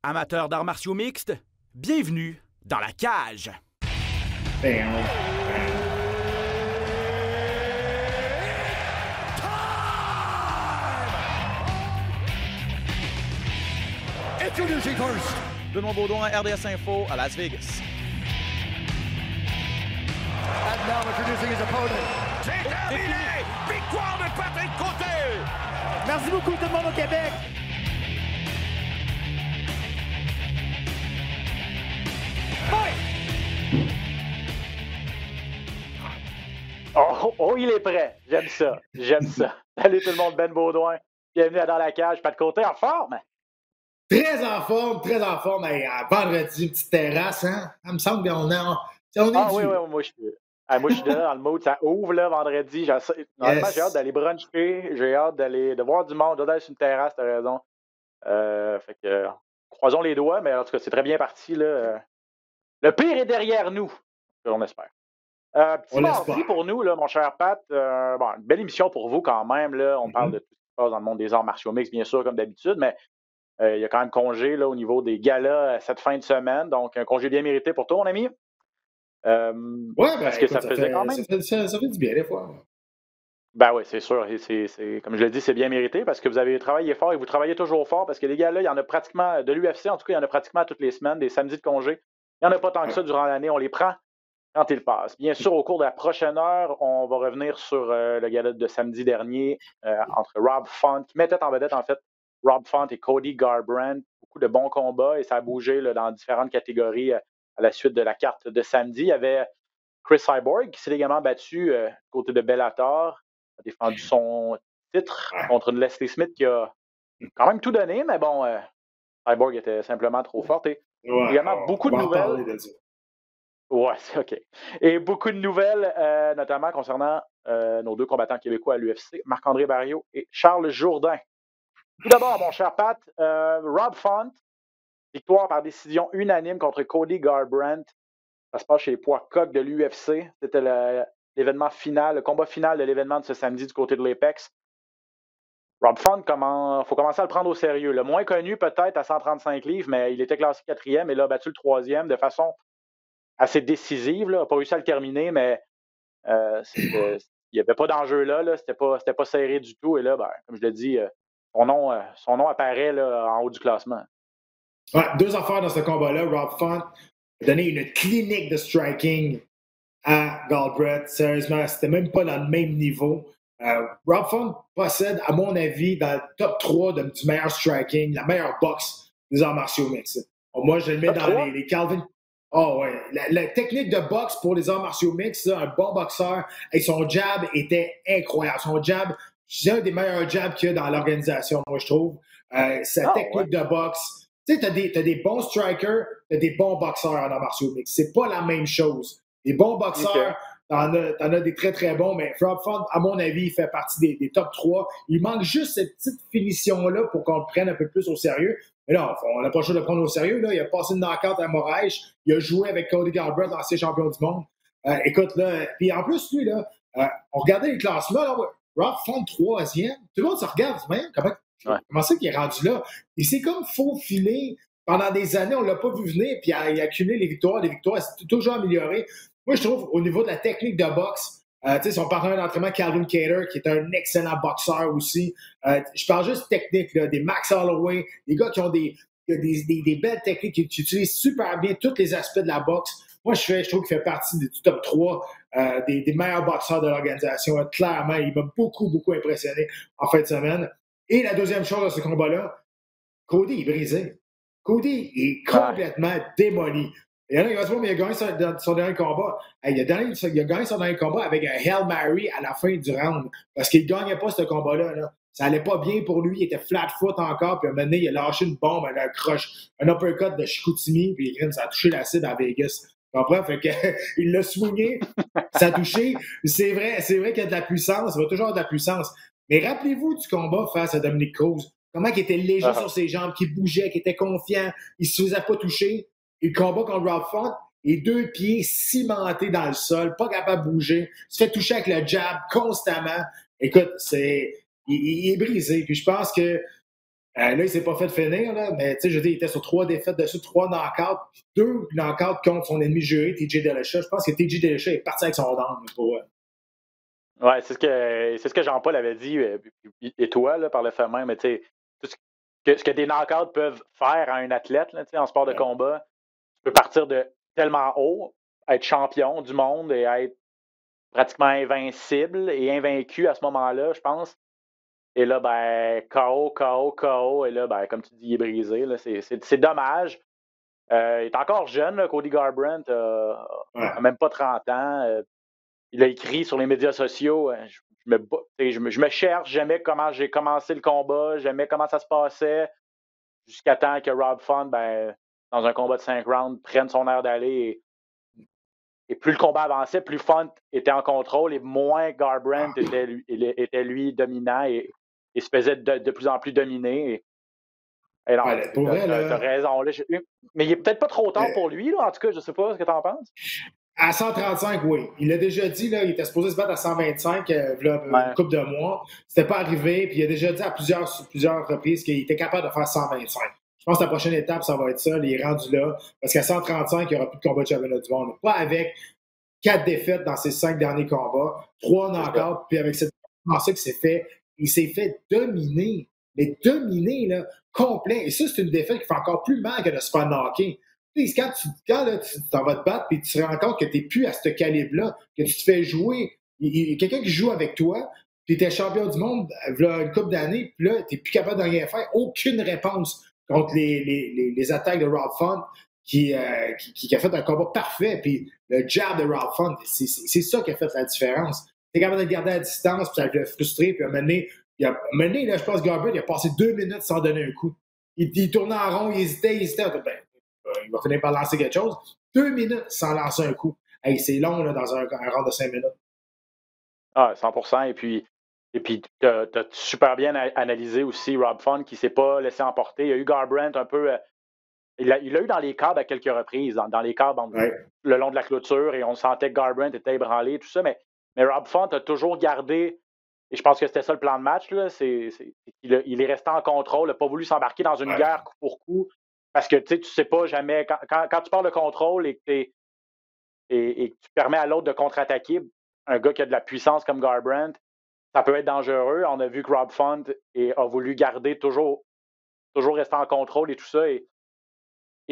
Amateurs d'arts martiaux mixtes, bienvenue dans la cage. Introducing first, Benoît Baudouin, RDS Info à Las Vegas. and now introducing his opponent. C'est terminé! Victoire de Patrick Côté! Merci beaucoup tout le monde au Québec. Oh, il est prêt. J'aime ça. J'aime ça. Salut tout le monde, Ben Baudouin. Bienvenue à Dans la cage. Pas de côté, en forme. Très en forme, très en forme. Hey, vendredi, une petite terrasse, hein? Ça me semble qu'on est, on est Oui, moi je suis déjà dans le mood. Ça ouvre là, vendredi. Normalement, j'ai hâte d'aller bruncher. J'ai hâte de voir du monde. D'aller sur une terrasse, t'as raison. Fait que croisons les doigts, mais en tout cas, c'est très bien parti. Là. Le pire est derrière nous, on espère. Petit mardi pour nous, là, mon cher Pat. Une belle émission pour vous quand même. Là. On parle de tout ce qui se passe dans le monde des arts martiaux mixtes, bien sûr, comme d'habitude, mais il y a quand même congé là, au niveau des galas cette fin de semaine. Donc, un congé bien mérité pour toi, mon ami. Parce que ça faisait quand même. Ça fait du bien des fois. Ben oui, c'est sûr. Comme je le dis, c'est bien mérité parce que vous avez travaillé fort et vous travaillez toujours fort parce que les galas, il y en a pratiquement, de l'UFC en tout cas, il y en a pratiquement toutes les semaines, des samedis de congé. Il n'y en a pas tant que ça durant l'année. On les prend quand ils passent. Bien sûr, au cours de la prochaine heure, on va revenir sur le gala de samedi dernier entre Rob Font, qui mettait en vedette, en fait, Rob Font et Cody Garbrandt. Beaucoup de bons combats et ça a bougé là, dans différentes catégories à la suite de la carte de samedi. Il y avait Chris Cyborg qui s'est également battu côté de Bellator, a défendu son titre contre une Leslie Smith qui a quand même tout donné, mais bon, Cyborg était simplement trop forte. Et également beaucoup de nouvelles. Ouais, c'est OK. Et beaucoup de nouvelles, notamment concernant nos deux combattants québécois à l'UFC, Marc-André Barriault et Charles Jourdain. Tout d'abord, mon cher Pat, Rob Font, victoire par décision unanime contre Cody Garbrandt. Ça se passe chez les poids coqs de l'UFC. C'était l'événement final, le combat final de l'événement de ce samedi du côté de l'Apex. Rob Font, faut commencer à le prendre au sérieux. Le moins connu peut-être à 135 livres, mais il était classé 4e et là, battu le 3e de façon assez décisive. Il n'a pas réussi à le terminer, mais il n'y avait pas d'enjeu là. C'était pas serré du tout. Et là, comme je l'ai dit, son nom apparaît là, en haut du classement. Ouais, deux affaires dans ce combat-là. Rob Font a donné une clinique de striking à Garbrandt. Sérieusement, c'était même pas dans le même niveau. Rob Font possède, à mon avis, dans le top 3 du meilleur striking, la meilleure boxe des arts martiaux mixtes. Moi, je le mets dans les Calvin. Oh ouais, la technique de boxe pour les arts martiaux mixtes, un bon boxeur, et son jab était incroyable. Son jab, c'est un des meilleurs jabs qu'il y a dans l'organisation, moi, je trouve. Sa technique de boxe, tu sais, t'as des bons strikers, t'as des bons boxeurs en arts martiaux mixtes. C'est pas la même chose. Les bons boxeurs, t'en as des très, très bons, mais Rob Font, à mon avis, il fait partie des top 3. Il manque juste cette petite finition-là pour qu'on le prenne un peu plus au sérieux. Mais là, on n'a pas le choix de le prendre au sérieux. Là. Il a passé une knockout à Moraes. Il a joué avec Cody Garbrandt, ancien champion du monde. Écoute, là, puis en plus, lui, là, on regardait les classements. Là, Rob Font, 3e. Tout le monde se regarde, même. Comment c'est qu'il est rendu là? Il s'est comme faufilé. Pendant des années, on ne l'a pas vu venir, puis il a accumulé les victoires. Les victoires, c'est toujours amélioré. Moi, je trouve, au niveau de la technique de boxe, son partenaire d'entraînement, Calvin Kattar, qui est un excellent boxeur aussi. Je parle juste technique, là, des Max Holloway, des gars qui ont des belles techniques, qui utilisent super bien tous les aspects de la boxe. Moi, je trouve qu'il fait partie du top 3 des meilleurs boxeurs de l'organisation. Clairement, il m'a beaucoup, beaucoup impressionné en fin de semaine. Et la deuxième chose dans ce combat-là, Cody est brisé. Cody est complètement démoli. Il y en a qui vont se dire, mais il a gagné son dernier combat. Il a gagné son dernier combat avec un Hail Mary à la fin du round. Parce qu'il ne gagnait pas ce combat-là. Là. Ça allait pas bien pour lui. Il était flat-foot encore. Puis à un moment donné, il a lâché une bombe avec un uppercut de Chicoutimi. Puis ça a touché la cible à Vegas. Tu comprends? Fait que, il l'a swingé. Ça a touché. C'est vrai qu'il y a de la puissance. Il va toujours avoir de la puissance. Mais rappelez-vous du combat face à Dominic Cruz. Comment il était léger sur ses jambes, qu'il bougeait, qu'il était confiant. Il ne se faisait pas toucher. Et le combat contre Rob Font, et 2 pieds cimentés dans le sol, pas capable de bouger, se fait toucher avec le jab constamment. Écoute, il est brisé. Puis je pense que Là, il s'est pas fait finir, là, mais tu sais, je veux dire, il était sur 3 défaites dessus, 3 knockouts, puis 2 knockouts contre son ennemi juré, TJ Dillashaw. Je pense que TJ Dillashaw est parti avec son dame pour. Ouais, c'est ce que Jean-Paul avait dit, et toi, là, par le fait même, mais tu sais, ce que des knockouts peuvent faire à un athlète, là, en sport de combat, tu peux partir de tellement haut, être champion du monde et être pratiquement invincible et invaincu à ce moment-là, je pense. Et là, ben, KO, et là, ben, comme tu dis, il est brisé. Là, c'est dommage. Il est encore jeune, là, Cody Garbrandt, a même pas 30 ans. Il a écrit sur les médias sociaux, je me cherche, jamais comment j'ai commencé le combat, jamais comment ça se passait, jusqu'à temps que Rob Font, ben, dans un combat de 5 rounds, prenne son air d'aller. Et plus le combat avançait, plus Font était en contrôle et moins Garbrandt était lui dominant et se faisait de plus en plus dominer. Et non, t'as raison. Là, mais il est peut-être pas trop tard pour lui, là, en tout cas, je sais pas ce que t'en penses. À 135, oui. Il l'a déjà dit, là, il était supposé se battre à 125 une couple de mois. C'était pas arrivé, puis il a déjà dit à plusieurs reprises qu'il était capable de faire 125. Je pense que la prochaine étape, ça va être ça. Il est rendu là. Parce qu'à 135, il n'y aura plus de combat de championnat du monde. Pas avec 4 défaites dans ses 5 derniers combats, 3 knockouts, puis avec cette ça qu'il s'est fait, il s'est fait dominer. Mais dominer, là, complet. Et ça, c'est une défaite qui fait encore plus mal que de se faire knocker. Quand là, tu t'en vas te battre et tu te rends compte que tu n'es plus à ce calibre-là, que tu te fais jouer, il y a quelqu'un qui joue avec toi, tu étais champion du monde là, une couple d'années, puis là, tu n'es plus capable de rien faire, aucune réponse contre les attaques de Rob Font qui a fait un combat parfait. Puis le jab de Rob Font, c'est ça qui a fait la différence. Tu es capable de le garder à distance, puis ça l'a frustré, puis à un moment donné, là, je pense que Garbrandt, il a passé 2 minutes sans donner un coup. Il tournait en rond, il hésitait. Il va finir par lancer quelque chose. 2 minutes sans lancer un coup. Hey, c'est long là, dans un round de 5 minutes. Ah, 100%. Et puis tu as super bien analysé aussi Rob Font qui ne s'est pas laissé emporter. Il y a eu Garbrandt un peu. Il l'a eu dans les câbles à quelques reprises, dans les câbles le long de la clôture, et on sentait que Garbrandt était ébranlé, tout ça. Mais Rob Font a toujours gardé, et je pense que c'était ça le plan de match, là, il est resté en contrôle, il n'a pas voulu s'embarquer dans une guerre coup pour coup. Parce que tu sais pas jamais, quand tu parles de contrôle et que tu permets à l'autre de contre-attaquer, un gars qui a de la puissance comme Garbrandt, ça peut être dangereux. On a vu que Rob Font a voulu garder toujours rester en contrôle et tout ça. Et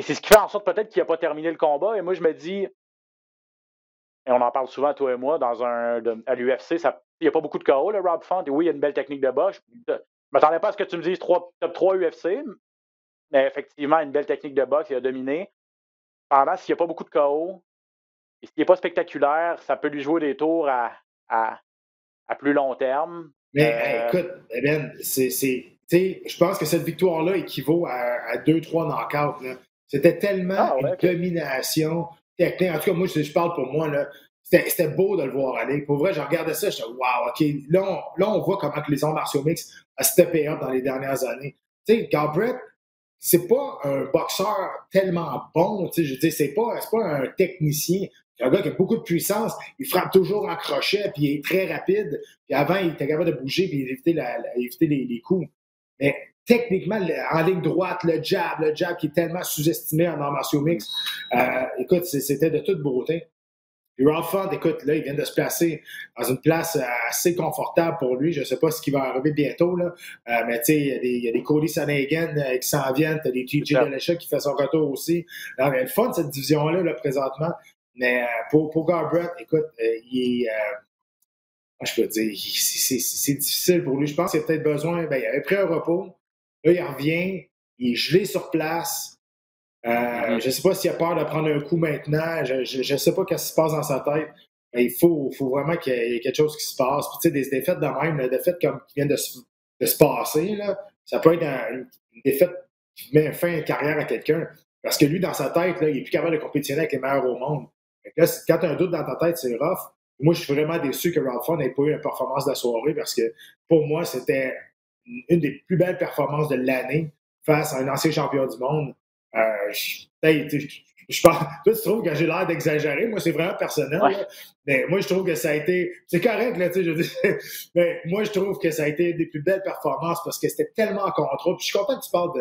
c'est ce qui fait en sorte peut-être qu'il n'a pas terminé le combat. Et moi, je me dis, et on en parle souvent, toi et moi, à l'UFC, il n'y a pas beaucoup de KO, là, Rob Font. Et oui, il y a une belle technique de boxe. Je ne m'attendais pas à ce que tu me dises top 3 UFC, mais effectivement, une belle technique de boxe, il a dominé. Pendant, s'il n'y a pas beaucoup de KO, et s'il n'est pas spectaculaire, ça peut lui jouer des tours à plus long terme. Mais écoute, Ben, je pense que cette victoire-là équivaut à 2-3 knockouts. Là. C'était tellement une domination technique. En tout cas, moi, je parle pour moi. Là, c'était beau de le voir aller. Pour vrai, je regardais ça, je disais, wow, OK, là, on voit comment que les arts martiaux mixtes a steppé up dans les dernières années. Tu sais, Garbrandt, c'est pas un boxeur tellement bon, tu sais, je veux dire, c'est pas un technicien. C'est un gars qui a beaucoup de puissance, il frappe toujours en crochet, puis il est très rapide. Puis avant, il était capable de bouger puis éviter les coups. Mais techniquement, en ligne droite, le jab qui est tellement sous-estimé en arts martiaux mixtes, écoute, c'était de toute beauté. Puis Rob Font, écoute, là, il vient de se placer dans une place assez confortable pour lui. Je ne sais pas ce qui va arriver bientôt, là. Mais tu sais, il y a des Cody Sanagan qui s'en viennent. Tu as des TJ Dillashaw qui fait son retour aussi. Alors, il y a le fun de cette division-là, là, présentement. Mais pour Garbrandt, écoute, je peux te dire, c'est difficile pour lui. Je pense qu'il a peut-être besoin. Il avait pris un repos. Là, il revient. Il est gelé sur place. Je ne sais pas s'il a peur de prendre un coup maintenant. Je ne sais pas ce qui se passe dans sa tête. Mais il faut vraiment qu'il y ait quelque chose qui se passe. Puis, tu sais, des défaites de même, des défaites comme qui viennent de se passer, là, ça peut être une défaite qui met fin à une carrière à quelqu'un. Parce que lui, dans sa tête, là, il n'est plus capable de compétitionner avec les meilleurs au monde. Là, quand tu as un doute dans ta tête, c'est rough. Moi, je suis vraiment déçu que Rob Font n'ait pas eu une performance de la soirée parce que pour moi, c'était une des plus belles performances de l'année face à un ancien champion du monde. je pense, toi, tu trouves que j'ai l'air d'exagérer. Moi, c'est vraiment personnel. Ouais. Là. Mais moi, je trouve que ça a été... C'est correct, là, tu sais, je dis... Mais moi, je trouve que ça a été des plus belles performances parce que c'était tellement en contrôle. Puis je suis content que tu parles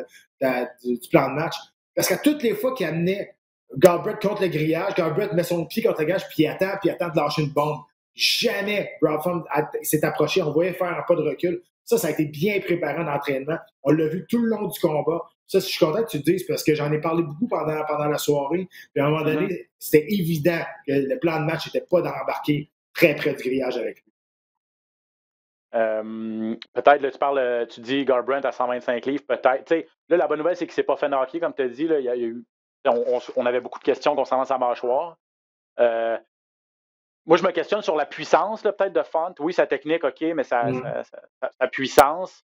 du plan de match. Parce qu'à toutes les fois qu'il amenait Galbraith contre le grillage, Galbraith met son pied contre le grillage, puis il attend de lâcher une bombe. Jamais Rob Font s'est approché. On voyait faire un pas de recul. Ça a été bien préparé en entraînement. On l'a vu tout le long du combat. Ça, je suis content que tu le dises parce que j'en ai parlé beaucoup pendant la soirée. Puis à un moment donné, c'était évident que le plan de match n'était pas d'embarquer très près du grillage avec lui. Peut-être, là, tu dis Garbrandt à 125 livres, peut-être. T'sais, là, la bonne nouvelle, c'est qu'il ne s'est pas fait knocker, comme tu as dit. Là, il y a eu, on avait beaucoup de questions concernant sa mâchoire. Moi, je me questionne sur la puissance, là, peut-être, de Font. Oui, sa technique, OK, mais sa puissance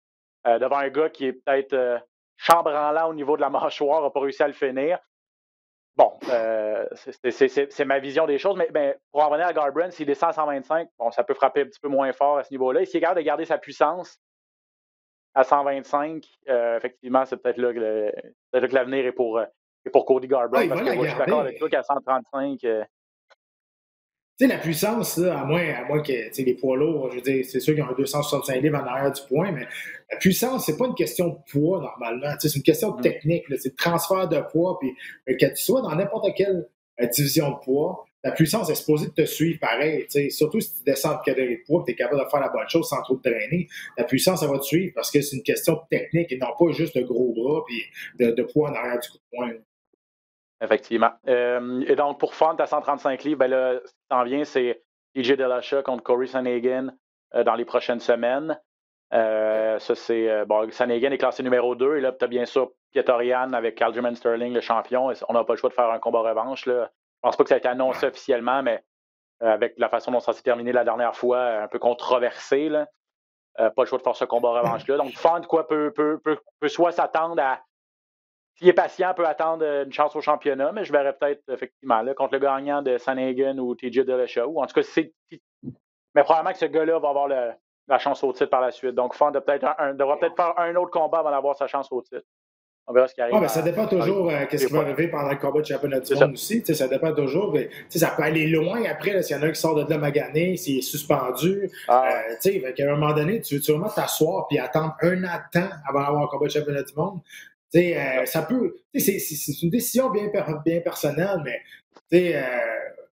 devant un gars qui est peut-être chambranlant au niveau de la mâchoire, n'a pas réussi à le finir. Bon, c'est ma vision des choses, mais pour en revenir à Garbrandt, s'il descend à 125, bon, ça peut frapper un petit peu moins fort à ce niveau-là. Et s'il est capable de garder sa puissance à 125, effectivement, c'est peut-être là que l'avenir est pour Cody Garbrandt. Parce que moi, je suis d'accord avec toi qu'à 135... Tu sais, la puissance, là, à moins que les poids lourds, je veux dire, c'est sûr qu'ils ont un 265 livres en arrière du point, mais la puissance, c'est pas une question de poids, normalement. C'est une question de technique. Là, c'est de transfert de poids. Puis que tu sois dans n'importe quelle division de poids, la puissance est supposée de te suivre pareil. Surtout si tu descends de catégorie de poids et tu es capable de faire la bonne chose sans trop te traîner. La puissance, ça va te suivre parce que c'est une question de technique et non pas juste de gros bras et de poids en arrière du coup de poing. Effectivement. Et donc, pour Font à 135 livres, ben là, ce qui s'en vient, c'est TJ Dillashaw contre Corey Sandhagen dans les prochaines semaines. Ça, c'est... bon, Sandhagen est classé numéro 2. Et là, tu as bien sûr Pietarian avec Aljamain Sterling, le champion. On n'a pas le choix de faire un combat revanche. Là. Je pense pas que ça a été annoncé officiellement, mais avec la façon dont ça s'est terminé la dernière fois, un peu controversé. Là. Pas le choix de faire ce combat revanche-là. Donc, Font, peut soit s'attendre à... S'il est patient, peut attendre une chance au championnat, mais je verrais peut-être, effectivement, là, contre le gagnant de Sandhagen ou TJ Dillashaw. En tout cas, mais probablement que ce gars-là va avoir la chance au titre par la suite. Donc, Font devra peut-être faire un autre combat avant d'avoir sa chance au titre. On verra ce qui arrive. Mais ça dépend toujours qu'est-ce qui va arriver pendant le combat de championnat du monde aussi. Ça dépend toujours. Mais, ça peut aller loin après, s'il y en a un qui sort de là magané, s'il est suspendu. À un moment donné, tu veux vraiment t'asseoir et attendre un an de temps avant d'avoir un combat de championnat du monde. Ça peut. C'est une décision bien personnelle, mais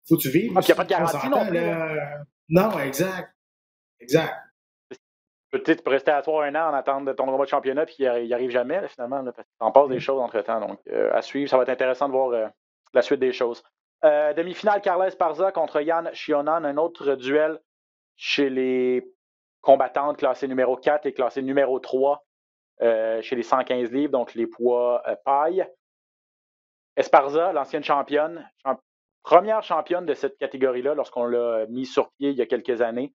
faut que tu vives. Il n'y a pas de garantie non plus. Non, exact. Tu peux rester à toi un an en attendant de ton combat de championnat puis il n'y arrive jamais, là, finalement, là, parce que t'en passes des choses entre-temps. Donc, à suivre, ça va être intéressant de voir la suite des choses. Demi-finale, Carla Esparza contre Yan Xiaonan, un autre duel chez les combattantes classées numéro 4 et classées numéro 3. Chez les 115 livres, donc les poids paille. Esparza, l'ancienne championne, première championne de cette catégorie-là lorsqu'on l'a mis sur pied il y a quelques années.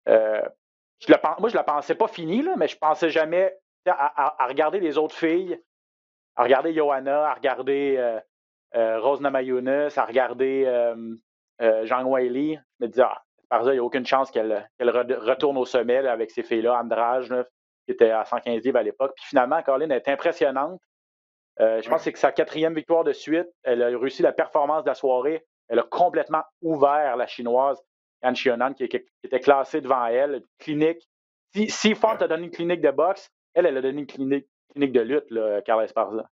Moi, je la pensais pas finie, là, mais je pensais jamais à regarder les autres filles, à regarder Johanna, à regarder Rose Namajunas, à regarder Zhang Weili. Je me disais, Esparza, il n'y a aucune chance qu'elle retourne au sommet là, avec ces filles-là, Andrade, là, qui était à 115 livres à l'époque. Puis finalement, Caroline est impressionnante. Je pense que c'est sa 4e victoire de suite. Elle a réussi la performance de la soirée. Elle a complètement ouvert la Chinoise, Yan Xiaonan, qui était classée devant elle. Clinique. Si Font a donné une clinique de boxe, elle a donné une clinique de lutte, là, Carla Esparza.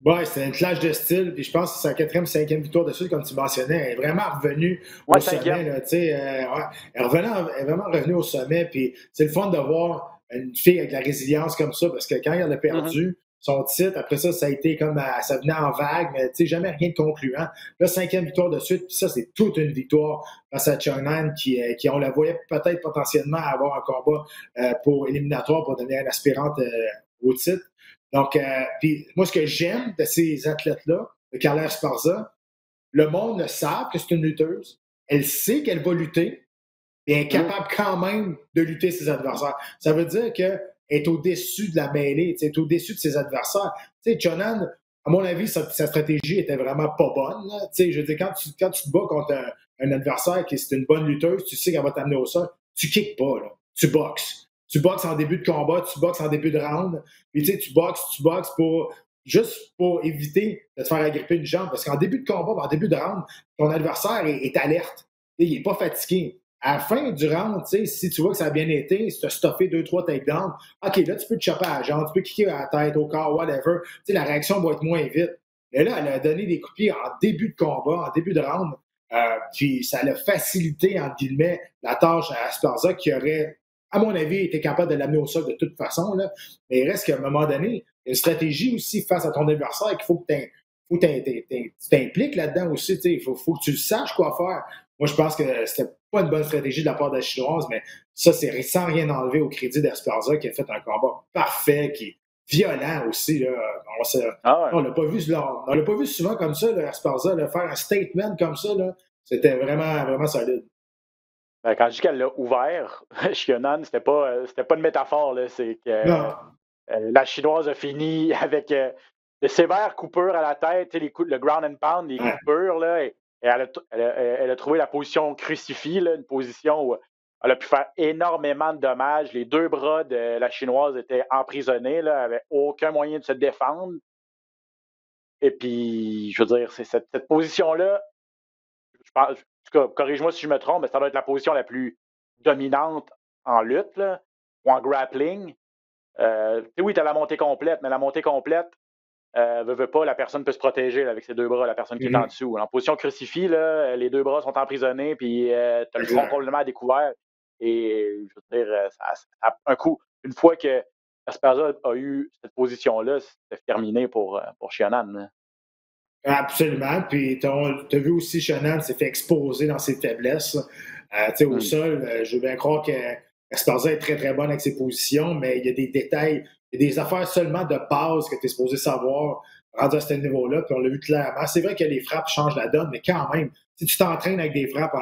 Oui, c'est une clash de style. Puis je pense que c'est sa 4e, 5e victoire de suite, comme tu mentionnais. Elle est vraiment revenue au sommet. Là, elle est vraiment revenue au sommet. Puis c'est le fun de voir une fille avec la résilience comme ça, parce que quand elle a perdu son titre, après ça a été comme ça venait en vague, mais jamais rien de concluant. Là, 5e victoire de suite, puis ça, c'est toute une victoire face à Xiaonan qui on la voyait peut-être potentiellement avoir un combat pour éliminatoire pour devenir une aspirante au titre. Donc, puis moi, ce que j'aime de ces athlètes-là, de Carla Esparza, le monde le sait que c'est une lutteuse, elle sait qu'elle va lutter, et elle est capable quand même de lutter ses adversaires. Ça veut dire qu'elle est au-dessus de la mêlée, elle est au-dessus de ses adversaires. Xiaonan, à mon avis, sa stratégie était vraiment pas bonne. Je veux dire, quand tu te bats contre un adversaire qui est une bonne lutteuse, tu sais qu'elle va t'amener au sol, tu kicks pas, là. Tu boxes. Tu boxes en début de combat, tu boxes en début de round, puis tu boxes pour juste pour éviter de te faire agripper une jambe. Parce qu'en début de combat, en début de round, ton adversaire est alerte. Il n'est pas fatigué. À la fin du round, si tu vois que ça a bien été, si tu as stoppé 2-3 takedowns, OK, là, tu peux te choper à la jambe, tu peux kicker à la tête, au corps, whatever. La réaction va être moins vite. Mais là, elle a donné des coups de pied en début de combat, en début de round. Puis ça l'a facilité, entre guillemets, la tâche à Esparza qui aurait, à mon avis, été capable de l'amener au sol de toute façon. Là. Mais il reste qu'à un moment donné, il y a une stratégie aussi face à ton adversaire qu'il faut que tu t'impliques là-dedans aussi. Il faut que tu saches quoi faire. Moi, je pense que c'était pas une bonne stratégie de la part de la Chinoise, mais ça, c'est sans rien enlever au crédit d'Esparza qui a fait un combat parfait, qui est violent aussi. Là. On l'a pas vu souvent comme ça, là, Esparza, là, faire un statement comme ça. Là, c'était vraiment, vraiment solide. Quand je dis qu'elle l'a ouvert, Shionan, c'était pas une métaphore. Là, c'est que la Chinoise a fini avec de sévères coupures à la tête, le ground and pound, les coupures, là, et elle a trouvé la position crucifix, là, une position où elle a pu faire énormément de dommages. Les 2 bras de la Chinoise étaient emprisonnés, là, elle n'avait aucun moyen de se défendre. Et puis, je veux dire, c'est cette position-là, en tout cas, corrige-moi si je me trompe, mais ça doit être la position la plus dominante en lutte, là, ou en grappling. Oui, tu as la montée complète, mais la montée complète, veut pas, la personne peut se protéger là, avec ses 2 bras, la personne qui est en dessous. En position crucifix, là, les 2 bras sont emprisonnés, puis tu as le front complètement à découvert. Et je veux dire, un coup, une fois que Esparza a eu cette position-là, c'était terminé pour Shionan. Absolument. Puis tu as vu aussi Shionan s'est fait exposer dans ses faiblesses. Au sol, je veux bien croire que Esparza est très, très bonne avec ses positions, mais il y a des détails, il y a des affaires seulement de base que tu es supposé savoir rendu à ce niveau-là, puis on l'a vu clairement. C'est vrai que les frappes changent la donne, mais quand même, si tu t'entraînes avec des frappes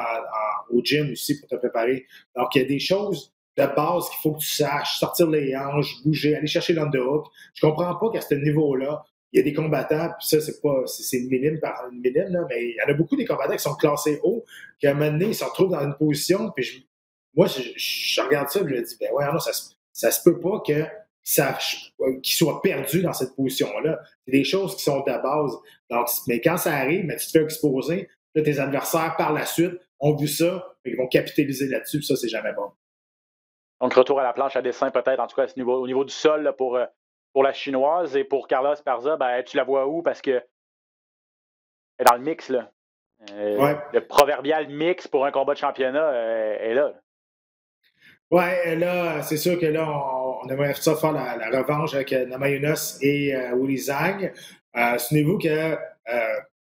au gym aussi pour te préparer. Donc, il y a des choses de base qu'il faut que tu saches, sortir les hanches, bouger, aller chercher l'underhook. Je comprends pas qu'à ce niveau-là, il y a des combattants, puis ça, c'est minime par minime, là, mais il y en a beaucoup des combattants qui sont classés haut, qu'à un moment donné, ils se retrouvent dans une position, puis moi, je regarde ça et je me dis, ben ouais, non, ça se peut pas qu'ils soient perdus dans cette position-là. C'est des choses qui sont de base. Donc, mais quand ça arrive, mais tu te fais exposer, là, tes adversaires, par la suite, ont vu ça, ils vont capitaliser là-dessus, ça, c'est jamais bon. Donc, retour à la planche à dessin, peut-être, en tout cas, au niveau du sol, là, pour la Chinoise. Et pour Carla Esparza, ben, tu la vois où? Parce que elle est dans le mix, là. Le proverbial mix pour un combat de championnat est là. Ouais, là, c'est sûr que là, on aimerait ça faire la revanche avec Namajunas et Willy Zhang. Souvenez-vous que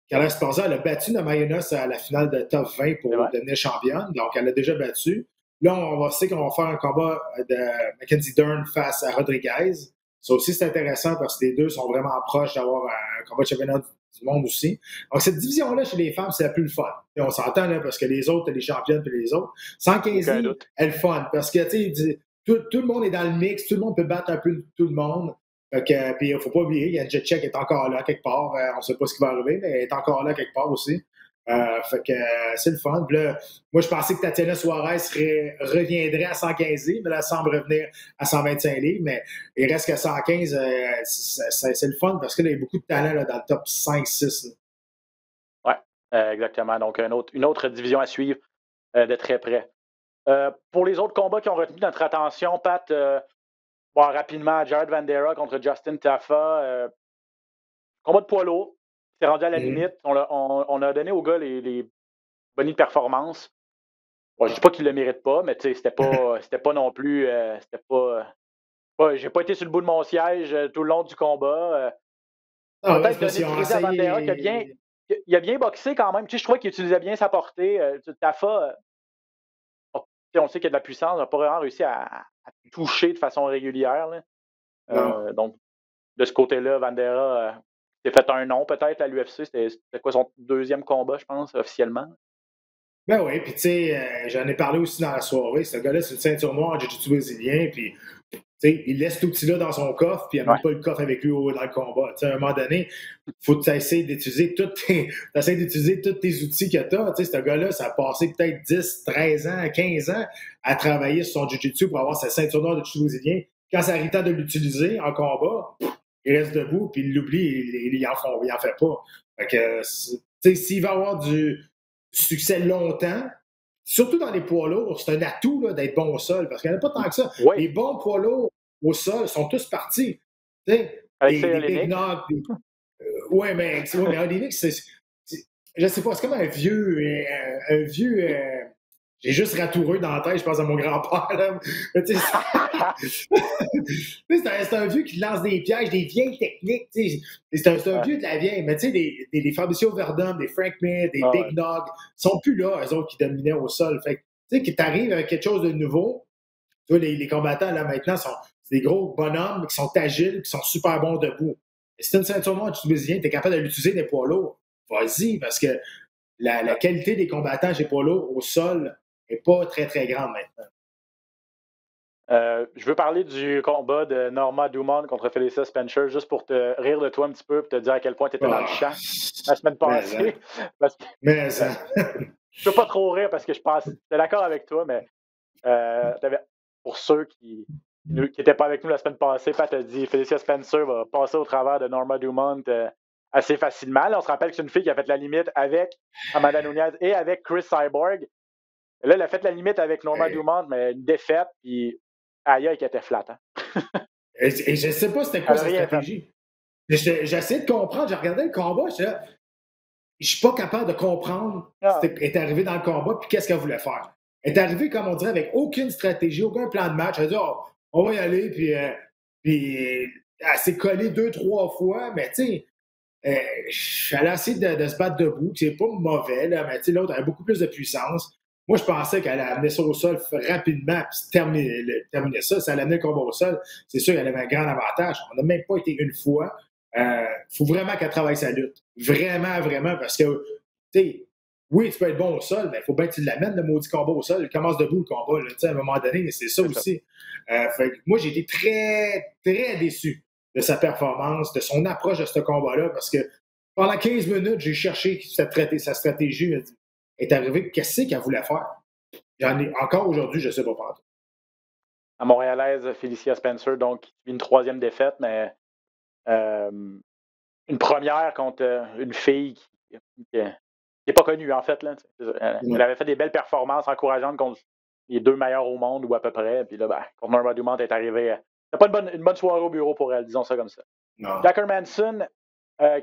Carla Esparza, elle a battu Namajunas à la finale de Top 20 pour devenir championne. Donc, elle l'a déjà battu. Là, on va faire un combat de Mackenzie Dern face à Rodriguez. Ça aussi, c'est intéressant parce que les deux sont vraiment proches d'avoir un combat de championnat du monde aussi. Donc, cette division-là, chez les femmes, c'est la plus le fun. Et on s'entend, là, parce que les autres, les championnes puis les autres. 115 livres, elle est fun. Parce que, tu sais, tout le monde est dans le mix. Tout le monde peut battre un peu tout le monde. Puis, il ne faut pas oublier, il y a Jacek qui est encore là quelque part. On ne sait pas ce qui va arriver, mais elle est encore là quelque part aussi. Fait que c'est le fun. Puis là, moi, je pensais que Tatiana Suarez reviendrait à 115 livres, mais là, elle semble revenir à 125 livres. Mais il reste qu'à 115, c'est le fun parce que là, il y a beaucoup de talent là, dans le top 5-6. Oui, exactement. Donc, une autre division à suivre de très près. Pour les autres combats qui ont retenu notre attention, Pat, rapidement, Jared Vanderaa contre Justin Tafa. Combat de poids lourd. C'est rendu à la limite. On a donné aux gars les bonnes performances. Bon, je dis pas qu'ils le méritent pas, mais c'était pas non plus. J'ai pas été sur le bout de mon siège tout le long du combat. Peut-être donner du crédit à Vanderaa qui a bien boxé quand même. Je trouvais qu'il utilisait bien sa portée. Tafa, on sait qu'il y a de la puissance, on n'a pas vraiment réussi à toucher de façon régulière. Là. Donc, de ce côté-là, Vanderaa s'est fait un nom peut-être à l'UFC. C'était quoi son 2e combat, je pense, officiellement? Ben oui, puis tu sais, j'en ai parlé aussi dans la soirée. Ce gars-là, c'est une ceinture noire en jiu-jitsu brésilien, puis tu sais, il laisse tout outil-là dans son coffre, puis il n'a même pas le coffre avec lui dans le combat. Tu sais, à un moment donné, il faut que tu essaies d'utiliser tous tes outils que tu as. Tu sais, ce gars-là, ça a passé peut-être 10, 13 ans, 15 ans à travailler sur son jiu-jitsu pour avoir sa ceinture noire de jiu-jitsu brésilien. Quand ça arrive temps de l'utiliser en combat, il reste debout, puis il l'oublie, il en fait pas. Fait que, s'il va avoir du succès longtemps, surtout dans les poids lourds, c'est un atout là, d'être bon au sol, parce qu'il n'y en a pas tant que ça. Oui. Les bons poids lourds au sol sont tous partis. Avec les big knocks. Oui, mais Olynyk, je sais pas, c'est comme un vieux j'ai juste Ratoureux dans la tête, je pense à mon grand-père. Là. C'est un vieux qui lance des pièges, des vieilles techniques. C'est un vieux de la vieille. Mais tu sais, des Fabricio Verdun, des Frank Mir, des Big Nog, sont plus là, eux autres qui dominaient au sol. Fait tu sais, que tu arrives avec quelque chose de nouveau. Tu vois, les combattants, là, maintenant, c'est des gros bonhommes qui sont agiles, qui sont super bons debout. Et si tu as une ceinture noire tunisien, tu es capable de l'utiliser des poids lourds. Vas-y, parce que la qualité des combattants chez poids lourds au sol n'est pas très, très grande maintenant. Je veux parler du combat de Norma Dumont contre Felicia Spencer, juste pour te rire de toi un petit peu et te dire à quel point tu étais dans le champ la semaine passée. Mais ça. Je peux pas trop rire parce que je pense. J'étais d'accord avec toi, mais pour ceux qui n'étaient pas avec nous la semaine passée, Pat a dit Felicia Spencer va passer au travers de Norma Dumont assez facilement. Là, on se rappelle que c'est une fille qui a fait la limite avec Amanda Nunes et avec Chris Cyborg. Là, elle a fait la limite avec Norma Dumont, mais une défaite, puis aïe, qui était flat. Hein? Et je ne sais pas c'était quoi sa stratégie. J'essaie de comprendre. J'ai regardé le combat. Je ne suis pas capable de comprendre ce qui est arrivé dans le combat puis qu'est-ce qu'elle voulait faire. Elle est arrivée, comme on dirait, avec aucune stratégie, aucun plan de match. Elle a dit on va y aller, puis elle s'est collée 2-3 fois, mais tu sais, elle a essayé de se battre debout. C'est pas mauvais, là, mais l'autre avait beaucoup plus de puissance. Moi, je pensais qu'elle allait amener ça au sol rapidement puis terminer ça. Si elle amenait le combat au sol, c'est sûr qu'elle avait un grand avantage. On n'a même pas été une fois. Faut vraiment qu'elle travaille sa lutte. Vraiment, vraiment, parce que, tu sais, oui, tu peux être bon au sol, mais il faut bien que tu l'amènes, le maudit combat au sol. Il commence debout, le combat. Là, à un moment donné, c'est ça aussi. Fait que moi, j'ai été très, très déçu de sa performance, de son approche de ce combat-là, parce que pendant 15 minutes, j'ai cherché sa stratégie. Est arrivé, qu'est-ce qu'elle voulait faire? Encore aujourd'hui, je ne sais pas pas. À Montréalaise, Felicia Spencer, donc une 3e défaite, mais une première contre une fille qui n'est pas connue, en fait. Là. Elle avait fait des belles performances encourageantes contre les 2 meilleurs au monde, ou à peu près. Puis là, contre Norma Dumont, elle est arrivée. C'était pas une bonne soirée au bureau pour elle, disons ça comme ça. Non. Jack Hermanson,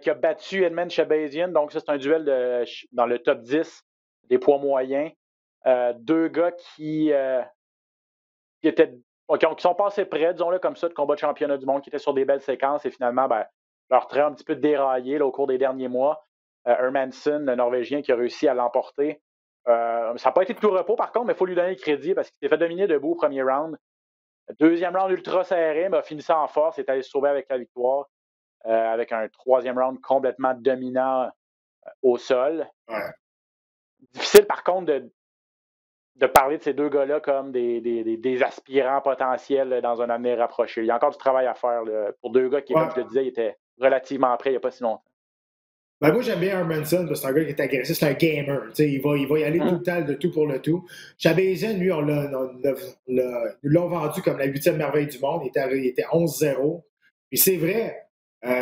qui a battu Edmund Shabazian, donc ça, c'est un duel dans le top 10 des poids moyens. 2 gars qui sont passés près, disons-le comme ça, de combat de championnat du monde, qui étaient sur des belles séquences et finalement, leur trait a un petit peu déraillé là, au cours des derniers mois. Hermanson, le Norvégien, qui a réussi à l'emporter. Ça n'a pas été de tout repos, par contre, mais il faut lui donner le crédit parce qu'il s'est fait dominer debout au premier round. 2e round ultra serré, mais a fini ça en force, est allé se sauver avec la victoire. Avec un 3e round complètement dominant au sol. Ouais. Difficile, par contre, de parler de ces 2 gars-là comme des aspirants potentiels dans un avenir rapproché. Il y a encore du travail à faire là, pour 2 gars qui, comme je le disais, étaient relativement prêts il n'y a pas si longtemps. Moi, j'aime bien Hermanson parce que c'est un gars qui est agressif, c'est un gamer. Il va y aller tout le temps, de tout pour le tout. Shabazian, lui, nous l'ont vendu comme la 8e merveille du monde. Il était 11-0. Puis c'est vrai,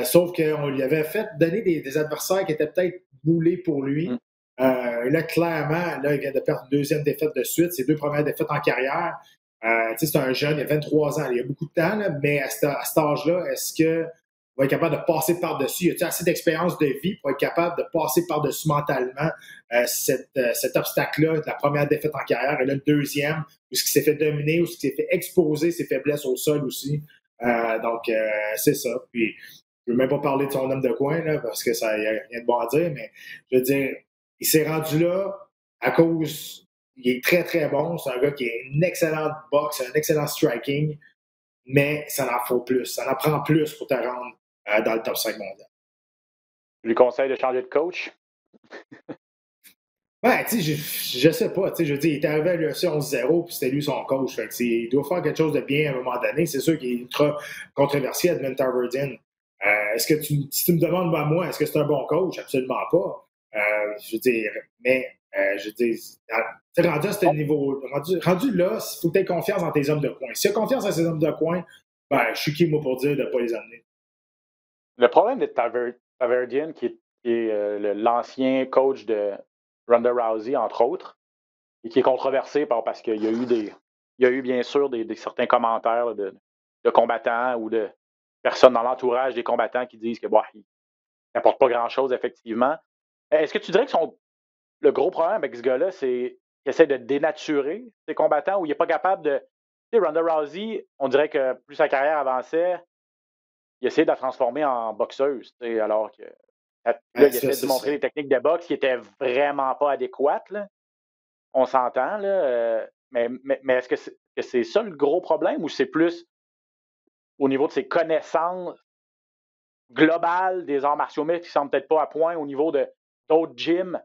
sauf qu'on lui avait fait donner des adversaires qui étaient peut-être moulés pour lui. Là, clairement, il vient de perdre une 2e défaite de suite, ses 2 premières défaites en carrière. C'est un jeune, il a 23 ans, il a beaucoup de temps, là, mais à cet âge-là, est-ce qu'il va être capable de passer par-dessus? Y a-t-il assez d'expérience de vie pour être capable de passer par-dessus mentalement cet obstacle-là de la première défaite en carrière et là, le 2e, où il s'est fait dominer, où il s'est fait exposer ses faiblesses au sol aussi. Donc, c'est ça. Puis, je ne veux même pas parler de son homme de coin, là, parce que ça n'y a rien de bon à dire, mais je veux dire, il s'est rendu là à cause. Il est très, très bon. C'est un gars qui a une excellente boxe, un excellent striking, mais ça en faut plus. Ça en prend plus pour te rendre dans le top 5 mondial. Je lui conseille de changer de coach. Ouais, tu sais, je sais pas. Je veux dire, il est arrivé à l'UFC 11-0, puis c'était lui son coach. Fait que il doit faire quelque chose de bien à un moment donné. C'est sûr qu'il est ultra controversé, Edmund Tarverdyan. Est-ce que si tu me demandes à moi, est-ce que c'est un bon coach? Absolument pas. Je veux dire, mais je veux dire, rendu à ce niveau, rendu là, il faut que tu aies confiance dans tes hommes de coin. Si tu as confiance dans ces hommes de coin, je suis qui, moi, pour dire de ne pas les amener? Le problème de Taverdian, qui est l'ancien coach de Ronda Rousey, entre autres, et qui est controversé parce qu'il y a eu bien sûr certains commentaires là, de combattants ou de personnes dans l'entourage des combattants qui disent que il n'apporte pas grand-chose, effectivement. Est-ce que tu dirais que le gros problème avec ce gars-là, c'est qu'il essaie de dénaturer ses combattants ou il n'est pas capable de. Tu sais, Ronda Rousey, on dirait que plus sa carrière avançait, il essayait de la transformer en boxeuse, alors que là, il essaie de montrer des techniques de boxe qui n'étaient vraiment pas adéquates. Là. On s'entend, là. Mais est-ce que c'est ça le gros problème ou c'est plus au niveau de ses connaissances globales des arts martiaux mixtes qui ne semblent peut-être pas à point au niveau d'autres gyms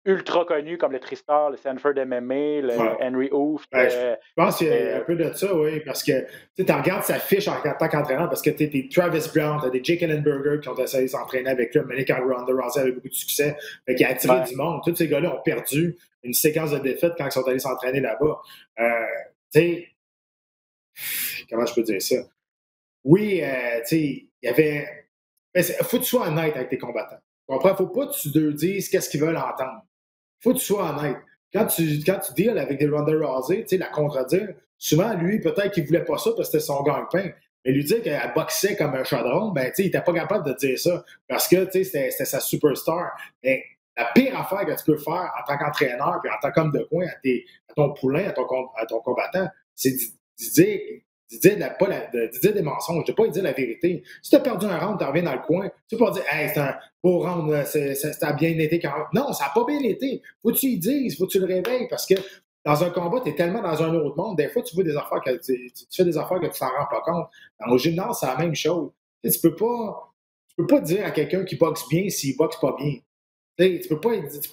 ultra connus comme le Tristar, le Sanford MMA, le Henry Hooft. Je pense qu'il y a un peu de ça, oui, parce que tu regardes sa fiche en tant qu'entraîneur, parce que tu as Travis Brown, tu as des Jake Ellenberger qui ont essayé de s'entraîner avec lui, mais quand Ronda Rousey avait beaucoup de succès, qui a attiré du monde. Tous ces gars-là ont perdu une séquence de défaites quand ils sont allés s'entraîner là-bas. Tu sais, comment je peux dire ça? Oui, tu sais, il y avait. Faut que tu sois honnête avec tes combattants. Tu comprends? Faut pas que tu leur dises qu'est-ce qu'ils veulent entendre. Faut que tu sois honnête. Quand tu deals avec des Ronda Rousey, tu sais, la contredire, souvent, lui, peut-être qu'il voulait pas ça parce que c'était son gagne-pain. Mais lui dire qu'elle boxait comme un chaudron, ben, tu sais, il était pas capable de dire ça parce que, tu sais, c'était sa superstar. Mais la pire affaire que tu peux faire en tant qu'entraîneur puis en tant qu'homme de coin à ton poulain, à ton combattant, c'est de dire des mensonges, de ne pas dire la vérité. Si tu as perdu un round, tu reviens dans le coin, tu peux pas dire hey, c'est un beau round, ça a bien été quand même. Non, ça n'a pas bien été. Faut que tu y dises, faut que tu le réveilles parce que dans un combat, tu es tellement dans un autre monde. Des fois, tu vois des affaires que tu fais des affaires que tu t'en rends pas compte. Au gymnase, c'est la même chose. Tu peux pas dire à quelqu'un qui boxe bien s'il boxe pas bien. Tu peux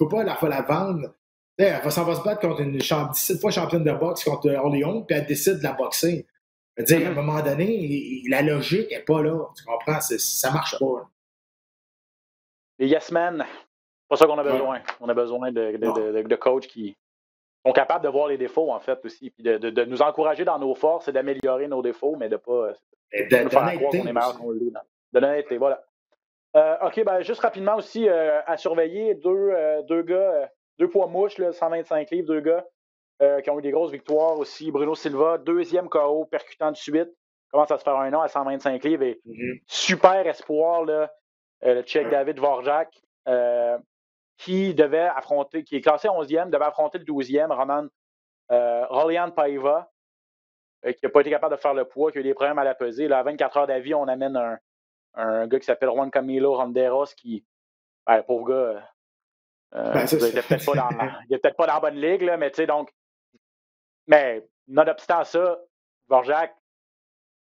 pas la vendre. Elle va se battre contre une 17 fois championne de boxe contre Orléans, puis elle décide de la boxer. À un moment donné, la logique n'est pas là. Tu comprends? Ça ne marche pas. Là. Les yes men, c'est pas ça qu'on a besoin. On a besoin de coachs qui sont capables de voir les défauts, en fait, aussi. Puis de nous encourager dans nos forces et d'améliorer nos défauts, mais de pas nous faire croire qu'on est meilleur qu'on l'est. De l'honnêteté, voilà. OK, ben juste rapidement aussi, à surveiller deux gars, 2 poids mouches, là, 125 livres, 2 gars. Qui ont eu des grosses victoires aussi. Bruno Silva, 2e KO, percutant de suite. Commence à se faire un nom à 125 livres. Et super espoir, là, le Tchèque David Dvorak, qui est classé 11e, devait affronter le 12e, Rolian Paiva, qui n'a pas été capable de faire le poids, qui a eu des problèmes à la pesée. Là, à 24 heures d'avis, on amène un gars qui s'appelle Juan Camilo Ronderos, qui, pauvre gars, il n'était peut-être pas dans la bonne ligue, là, mais tu sais, donc, mais nonobstant ça, Dvorak,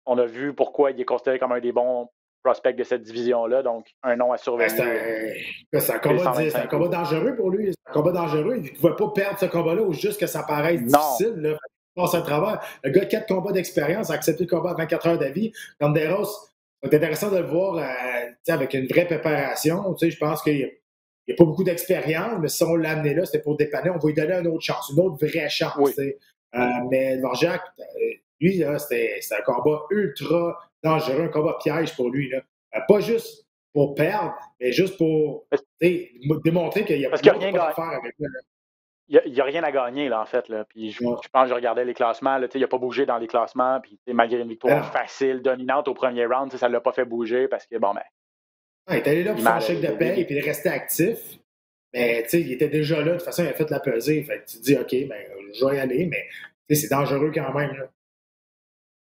on a vu pourquoi il est considéré comme un des bons prospects de cette division-là, donc un nom à surveiller. C'est un combat dangereux pour lui. C'est un combat dangereux. Il ne pouvait pas perdre ce combat-là ou juste que ça paraisse difficile. Là. Il passe à travers. Le gars, 4 combats d'expérience, a accepté le combat à 24 heures d'avis. Ronderos, c'est intéressant de le voir avec une vraie préparation. Je pense qu'il n'y a pas beaucoup d'expérience, mais si on l'a amené là, c'était pour dépanner. On va lui donner une autre chance, une autre vraie chance. Oui. Mais Dvorak, lui, là, c'était un combat ultra dangereux, un combat piège pour lui. Là. Pas juste pour perdre, mais juste pour démontrer qu'il n'y a pas de faire avec lui. Il n'y a rien à gagner, là, en fait. Là. Puis je pense que je regardais les classements. Là, il n'a pas bougé dans les classements. Puis malgré une victoire facile, dominante au premier round, ça ne l'a pas fait bouger parce que, bon, ben. Il est allé là pour son chèque de paye et puis il est resté actif. Mais il était déjà là. De toute façon, il a fait de la pesée. Fait que tu te dis, OK, ben, je vais y aller, mais c'est dangereux quand même. Là.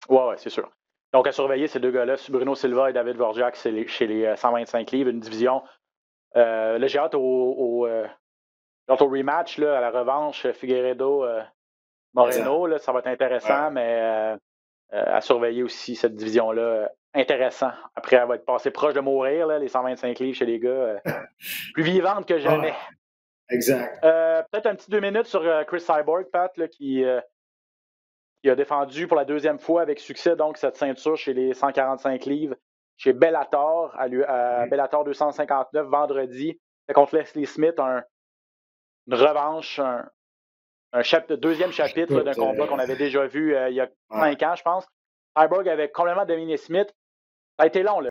Ouais, c'est sûr. Donc, à surveiller ces 2 gars-là, Bruno Silva et David Dvorak, c'est chez les 125 livres, une division. Là, j'ai hâte au rematch, là, à la revanche, Figueiredo-Moreno. Là, ça va être intéressant, mais à surveiller aussi cette division-là. Intéressant. Après, elle va être passée proche de mourir, là, les 125 livres chez les gars. Plus vivante que jamais. Exact. Peut-être un petit 2 minutes sur Chris Cyborg, Pat, là, qui a défendu pour la 2e fois avec succès donc cette ceinture chez les 145 livres chez Bellator, à Bellator 259 vendredi. C'est contre Leslie Smith, une revanche, un 2e chapitre d'un combat qu'on avait déjà vu il y a 5 ans, je pense. Cyborg avait complètement dominé Smith. Ça a été long. Là.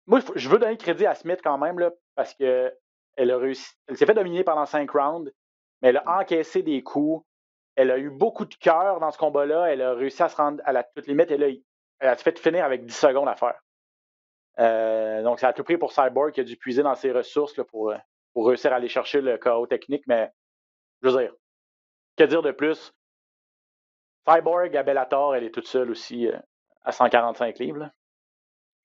moi, je veux donner le crédit à Smith quand même, là, parce que elle a réussi. Elle s'est fait dominer pendant 5 rounds, mais elle a encaissé des coups. Elle a eu beaucoup de cœur dans ce combat-là. Elle a réussi à se rendre à la toute limite. Elle a fait finir avec 10 secondes à faire. Donc, ça a tout pris pour Cyborg qui a dû puiser dans ses ressources là, pour réussir à aller chercher le KO technique. Mais, je veux dire, que dire de plus? Cyborg à Bellator, elle est toute seule aussi à 145 livres. Là.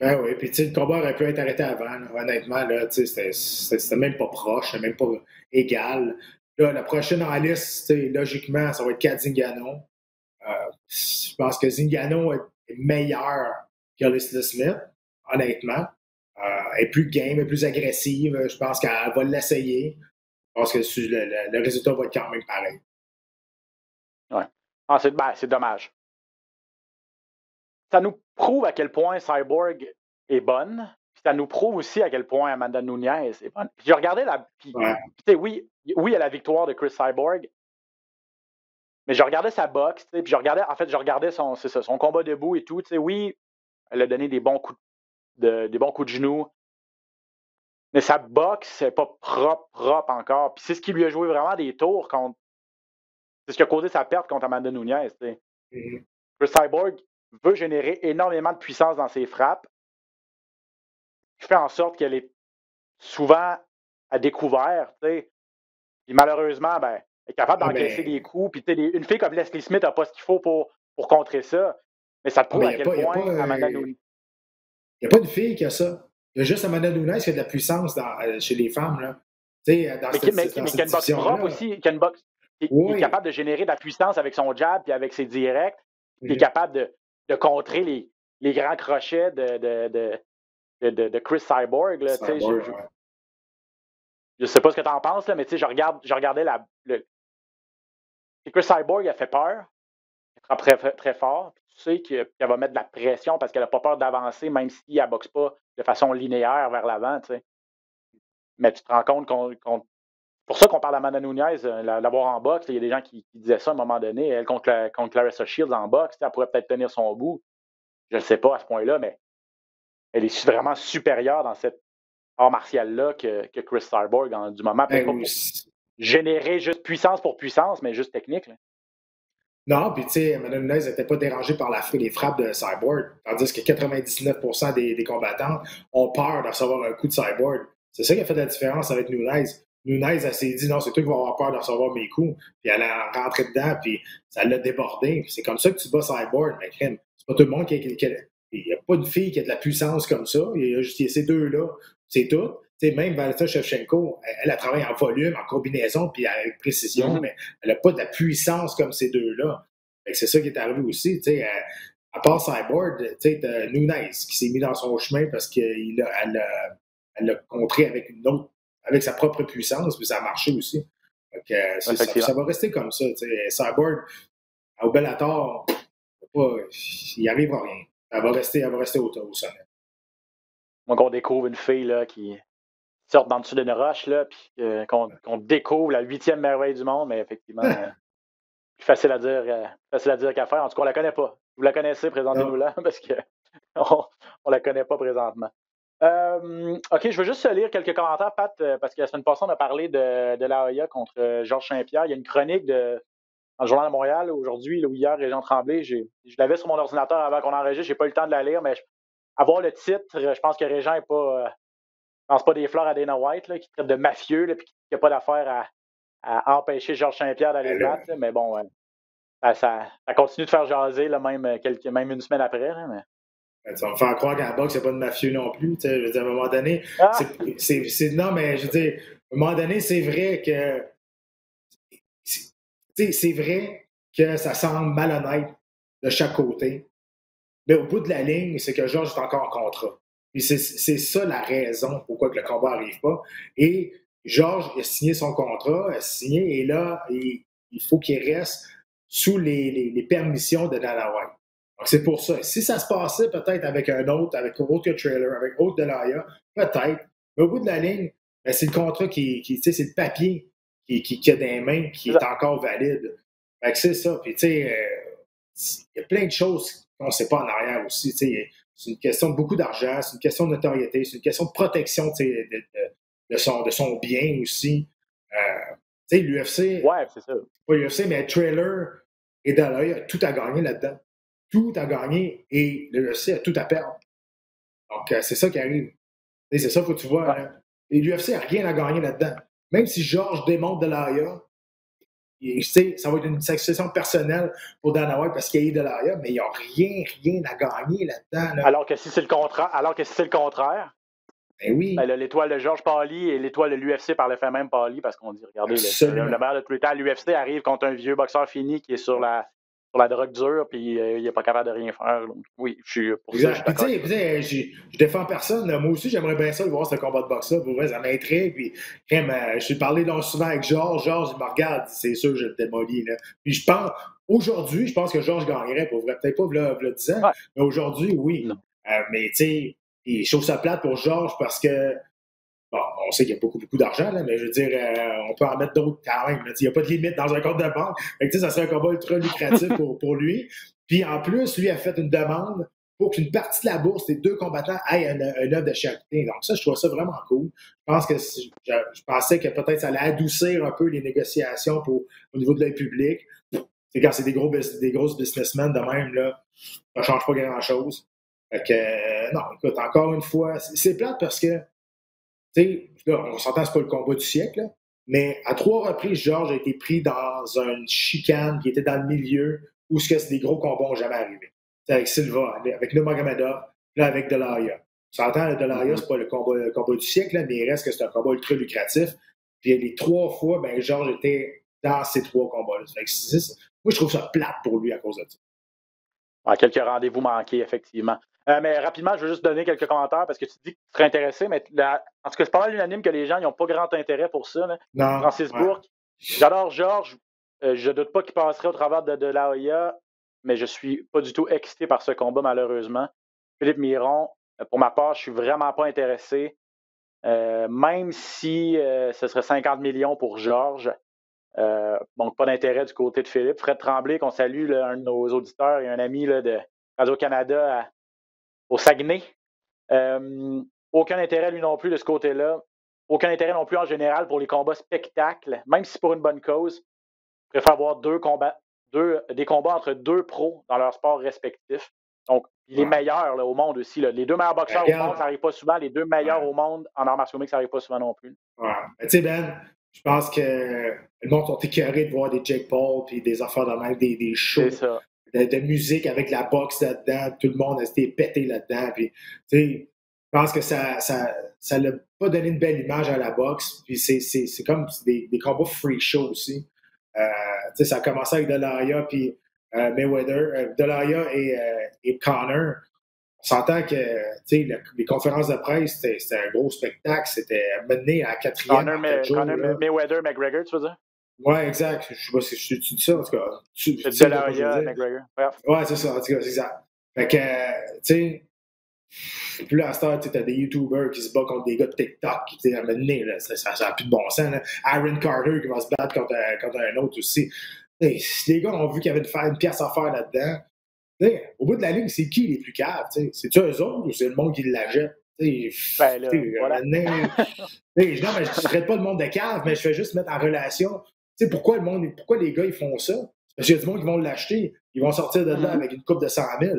Ben oui, puis tu sais, le combat aurait pu être arrêté avant, là, honnêtement, là, tu sais, c'était même pas proche, c'était même pas égal. Là, la prochaine en liste, logiquement, ça va être Kat Zingano. Je pense que Zingano est meilleur qu'Alistair Smith, honnêtement. Elle est plus game, elle est plus agressive. Je pense qu'elle va l'essayer. Je pense que le résultat va être quand même pareil. Ouais. Ah, c'est dommage. Ça nous prouve à quel point Cyborg est bonne. Puis ça nous prouve aussi à quel point Amanda Nunes est bonne. Puis j'ai regardé oui, il y a la victoire de Chris Cyborg. Mais je regardais sa boxe, puis je regardais son combat debout et tout. Oui, elle a donné des bons coups de genoux. Mais sa boxe, c'est pas propre encore. Puis c'est ce qui lui a joué vraiment des tours contre. C'est ce qui a causé sa perte contre Amanda Nunes. Mm-hmm. Chris Cyborg veut générer énormément de puissance dans ses frappes. Ce qui fait en sorte qu'elle est souvent à découvert. Et malheureusement, elle est capable d'encaisser des coups. Puis une fille comme Leslie Smith n'a pas ce qu'il faut pour contrer ça. Mais ça te prouve à quel point Amanda Nunes. Il n'y a pas de fille qui a ça. Il y a juste Amanda Nunes qui a de la puissance chez les femmes. Là. Mais qui a une boxe propre aussi, qui a une boxe qui est capable de générer de la puissance avec son jab et avec ses directs, qui est capable de contrer les grands crochets de Chris Cyborg. Là, je sais pas ce que tu en penses, là, mais je regardais Chris Cyborg a fait peur. Elle frappe très, très fort. Tu sais qu'elle va mettre de la pression parce qu'elle n'a pas peur d'avancer, même si elle ne boxe pas de façon linéaire vers l'avant. Tu sais. Mais tu te rends compte pour ça qu'on parle d'Amanda Nunes, l'avoir en boxe, il y a des gens qui disaient ça à un moment donné. Elle contre Clarissa Shields en boxe, elle pourrait peut-être tenir son bout. Je ne sais pas à ce point-là, mais elle est vraiment supérieure dans cette art martial-là que Chris Cyborg du moment. Peut-être pas pour générer juste puissance pour puissance, mais juste technique. Là. Non, puis tu sais, Amanda Nunes n'était pas dérangée par les frappes de Cyborg, tandis que 99% des combattants ont peur de recevoir un coup de Cyborg. C'est ça qui a fait la différence avec Nunes. Nunes, elle s'est dit, non, c'est toi qui vas avoir peur de recevoir mes coups. Puis elle a rentré dedans, puis ça l'a débordé. Puis c'est comme ça que tu bats Cyborg, mais crème. C'est pas tout le monde qui il n'y a pas de fille qui a de la puissance comme ça. Il y a juste ces deux-là. C'est tout. T'sais, même Valentina Shevchenko, elle a travaillé en volume, en combinaison, puis avec précision, mais elle n'a pas de la puissance comme ces deux-là. C'est ça qui est arrivé aussi. À part Cyborg, t'as Nunes qui s'est mis dans son chemin parce qu'elle l'a contré avec sa propre puissance, puis ça a marché aussi. Ça va rester comme ça. Cyborg, au Bellator, il n'y arrive à rien. Elle va rester au sommet. Moi, qu'on découvre une fille là, qui sort dans dessous d'une roche, là, puis qu'on découvre la 8e merveille du monde, mais effectivement, plus facile à dire qu'à faire. En tout cas, on la connaît pas. Vous la connaissez, présentez-nous-la, parce qu'on la connaît pas présentement. OK, je veux juste lire quelques commentaires, Pat, parce que la semaine passée, on a parlé de la Hoya contre Georges Saint-Pierre. Il y a une chronique dans le Journal de Montréal aujourd'hui, ou hier, Régent Tremblay. Je l'avais sur mon ordinateur avant qu'on enregistre. J'ai pas eu le temps de la lire, mais avoir le titre, je pense que Régent n'est pas... lance pas des fleurs à Dana White, là, qui traite de mafieux, puis qui n'a pas d'affaire à empêcher Georges Saint-Pierre d'aller se battre. Mais bon, ça continue de faire jaser, là, même une semaine après. Là, mais... Tu vas me faire croire qu'à la boxe, il n'y a pas de mafieux non plus. Je veux dire, à un moment donné, non, mais je veux dire, à un moment donné, c'est vrai que c'est vrai que ça semble malhonnête de chaque côté. Mais au bout de la ligne, c'est que Georges est encore en contrat. Puis c'est ça la raison pourquoi que le combat n'arrive pas. Et Georges a signé son contrat, et là, il faut qu'il reste sous les permissions de Dana White. Donc c'est pour ça. Si ça se passait peut-être avec autre que Trailer, avec autre de l'AIA, peut-être. Mais au bout de la ligne, c'est le contrat c'est le papier qui a dans les mains qui est encore valide. Fait que c'est ça. Puis tu sais, il y a plein de choses qu'on ne sait pas en arrière aussi. C'est une question de beaucoup d'argent, c'est une question de notoriété, c'est une question de protection de son bien aussi. Tu sais, l'UFC, Ouais, c'est ça. pas l'UFC, mais Trailer et Dana, tout à gagner là-dedans. Tout à gagner et l'UFC a tout à perdre. Donc, c'est ça qui arrive. Et c'est ça qu'il faut que tu vois. Hein. Et l'UFC n'a rien à gagner là-dedans. Même si Georges démonte de l'AIA, ça va être une succession personnelle pour Dana White parce qu'il y a de l'AIA, mais il n'y a rien à gagner là-dedans. Là. Alors que si c'est le contraire, Ben oui. Ben, l'étoile de Georges Pauli et l'étoile de l'UFC par le fait même Pauli, parce qu'on dit, regardez, le meilleur de tous les temps à l'UFC arrive contre un vieux boxeur fini qui est sur la drogue dure, puis il n'est pas capable de rien faire. Donc, oui, je suis pour ça. Je défends personne. Là. Moi aussi, j'aimerais bien ça de voir ce combat de boxe-là. Pour vrai, ça m'intrigue. Puis, je suis parlé souvent avec Georges. Georges, il me regarde. C'est sûr, je le démolis. Là. Puis, aujourd'hui, je pense que Georges gagnerait. Pour vrai, peut-être pas le 10 ans, mais aujourd'hui, oui. Mais, tu sais, je trouve ça plate pour Georges parce que, bon, on sait qu'il y a beaucoup d'argent, là, mais je veux dire, on peut en mettre d'autres quand même. Il n'y a pas de limite dans un compte de banque. Fait que, ça serait un combat ultra lucratif pour lui. Puis en plus, lui a fait une demande pour qu'une partie de la bourse, les deux combattants aient une œuvre de charité. Donc ça, je trouve ça vraiment cool. Je pensais que peut-être ça allait adoucir un peu les négociations au niveau de l'œil public. C'est quand c'est des grosses businessmen de même, là, ça ne change pas grand-chose. Fait que, non, écoute, encore une fois, c'est plate parce que, tu sais, là, on s'entend, c'est pas le combat du siècle, là, mais à 3 reprises, Georges a été pris dans une chicane qui était dans le milieu où c'est des gros combats n'ont jamais arrivé. C'est avec Silva, avec Nurmagomedov, là, avec De La Hoya. On s'entend, De La Hoya, c'est pas le combat du siècle, là, mais il reste que c'est un combat ultra lucratif. Puis les 3 fois, ben, Georges était dans ces 3 combats-là. Fait que moi, je trouve ça plate pour lui à cause de ça. Quelques rendez-vous manqués, effectivement. Mais rapidement, je veux juste donner quelques commentaires parce que tu dis que tu serais intéressé, mais en tout cas, c'est pas mal unanime que les gens n'ont pas grand intérêt pour ça. Là. Non, Francis Bourque, j'adore Georges. Je ne doute pas qu'il passerait au travers de La Hoya, mais je suis pas du tout excité par ce combat, malheureusement. Philippe Miron, pour ma part, je suis vraiment pas intéressé. Même si ce serait 50 millions pour Georges. Donc, pas d'intérêt du côté de Philippe. Fred Tremblay, qu'on salue, là, un de nos auditeurs et un ami là, de Radio-Canada au Saguenay. Aucun intérêt, lui non plus, de ce côté-là. Aucun intérêt non plus en général pour les combats spectacles, même si pour une bonne cause. Je préfère avoir des combats entre 2 pros dans leur sport respectif. Donc, les meilleurs là, au monde aussi. Là. Les 2 meilleurs boxeurs au monde, ça n'arrive pas souvent. Les 2 meilleurs au monde en arts martiaux mixtes, ça n'arrive pas souvent non plus. Ouais. Tu sais, Ben, je pense que le monde sont écœurés de voir des Jake Paul puis des affaires de même, des shows de musique avec la boxe là-dedans. Tout le monde a été pété là-dedans. Puis, tu sais, je pense que ça l'a pas donné une belle image à la boxe. Puis c'est comme des combats free show aussi. Tu sais, ça a commencé avec De La Hoya puis Mayweather, De La Hoya et Conor. On s'entend que les conférences de presse, c'était un gros spectacle. C'était mené à 4e. Conor Mayweather, McGregor, tu veux dire? Oui, exact. Je sais pas si tu dis ça, en tout cas. C'est De La Hoya, McGregor. Oui, c'est ça, en tout cas, c'est exact. Fait que, tu sais, puis là, à cette heure, tu as des YouTubers qui se battent contre des gars de TikTok, qui à mener, là, ça n'a plus de bon sens. Là. Aaron Carter qui va se battre contre un autre aussi. T'sais, les gars ont vu qu'il y avait une pièce à faire là-dedans. T'sais, au bout de la ligne, c'est qui les plus caves? C'est-tu eux autres ou c'est le monde qui l'achète? Ben là, voilà. Non, mais je ne traite pas le monde de cave, mais je fais juste mettre en relation. Pourquoi les gars ils font ça? Parce qu'il y a du monde qui vont l'acheter. Ils vont sortir de là avec une coupe de 100 000.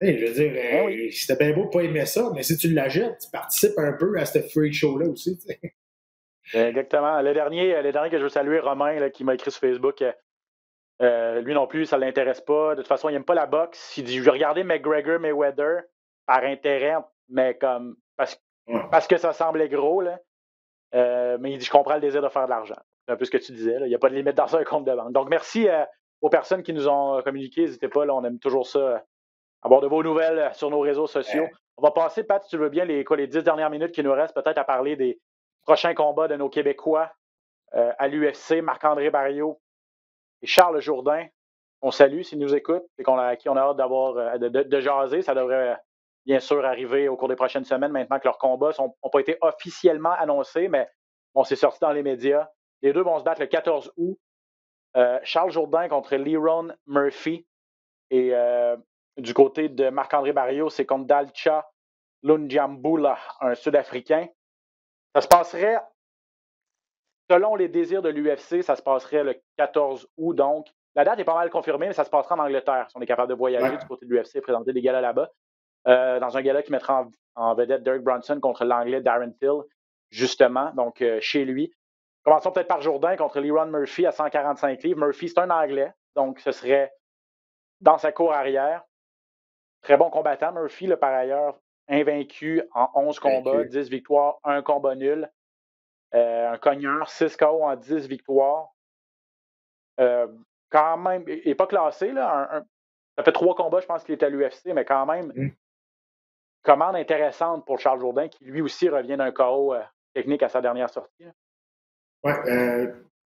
Je veux dire, c'était bien beau de pas aimer ça, mais si tu l'achètes, tu participes un peu à ce free show-là aussi. T'sais. Exactement. Le dernier que je veux saluer, Romain, là, qui m'a écrit sur Facebook, lui non plus, ça ne l'intéresse pas. De toute façon, il n'aime pas la boxe. Il dit, je vais regarder McGregor, Mayweather par intérêt, mais comme parce que ça semblait gros. Là. Mais il dit, je comprends le désir de faire de l'argent. C'est un peu ce que tu disais. Là. Il n'y a pas de limite dans un compte de banque. Donc, merci aux personnes qui nous ont communiqué. N'hésitez pas, là, on aime toujours ça. Avoir de vos nouvelles sur nos réseaux sociaux. On va passer, Pat, si tu veux bien, les 10 dernières minutes qui nous restent, peut-être à parler des prochains combats de nos Québécois à l'UFC, Marc-André Barriault et Charles Jourdain. On salue s'ils nous écoutent et à qui on a hâte d'avoir de jaser. Ça devrait bien sûr arriver au cours des prochaines semaines maintenant que leurs combats n'ont pas été officiellement annoncés, mais on s'est sorti dans les médias. Les deux vont se battre le 14 août. Charles Jourdain contre Leron Murphy. Et du côté de Marc-André Barrios, c'est contre Dalcha Lungiambula, un Sud-Africain. Ça se passerait, selon les désirs de l'UFC, ça se passerait le 14 août, donc. La date est pas mal confirmée, mais ça se passera en Angleterre. Si on est capable de voyager du côté de l'UFC et présenter des galas là-bas. Dans un gala qui mettra en vedette Derek Brunson contre l'Anglais Darren Till, justement, donc chez lui. Commençons peut-être par Jourdain contre Leron Murphy à 145 livres. Murphy, c'est un Anglais, donc ce serait dans sa cour arrière. Très bon combattant, Murphy, par ailleurs, invaincu en 11 combats, 10 victoires, 1 combat nul. Un cogneur, 6 KO en 10 victoires. Quand même, il n'est pas classé, là. Ça fait 3 combats, je pense qu'il est à l'UFC, mais quand même, commande intéressante pour Charles Jourdain, qui lui aussi revient d'un KO technique à sa dernière sortie. Oui,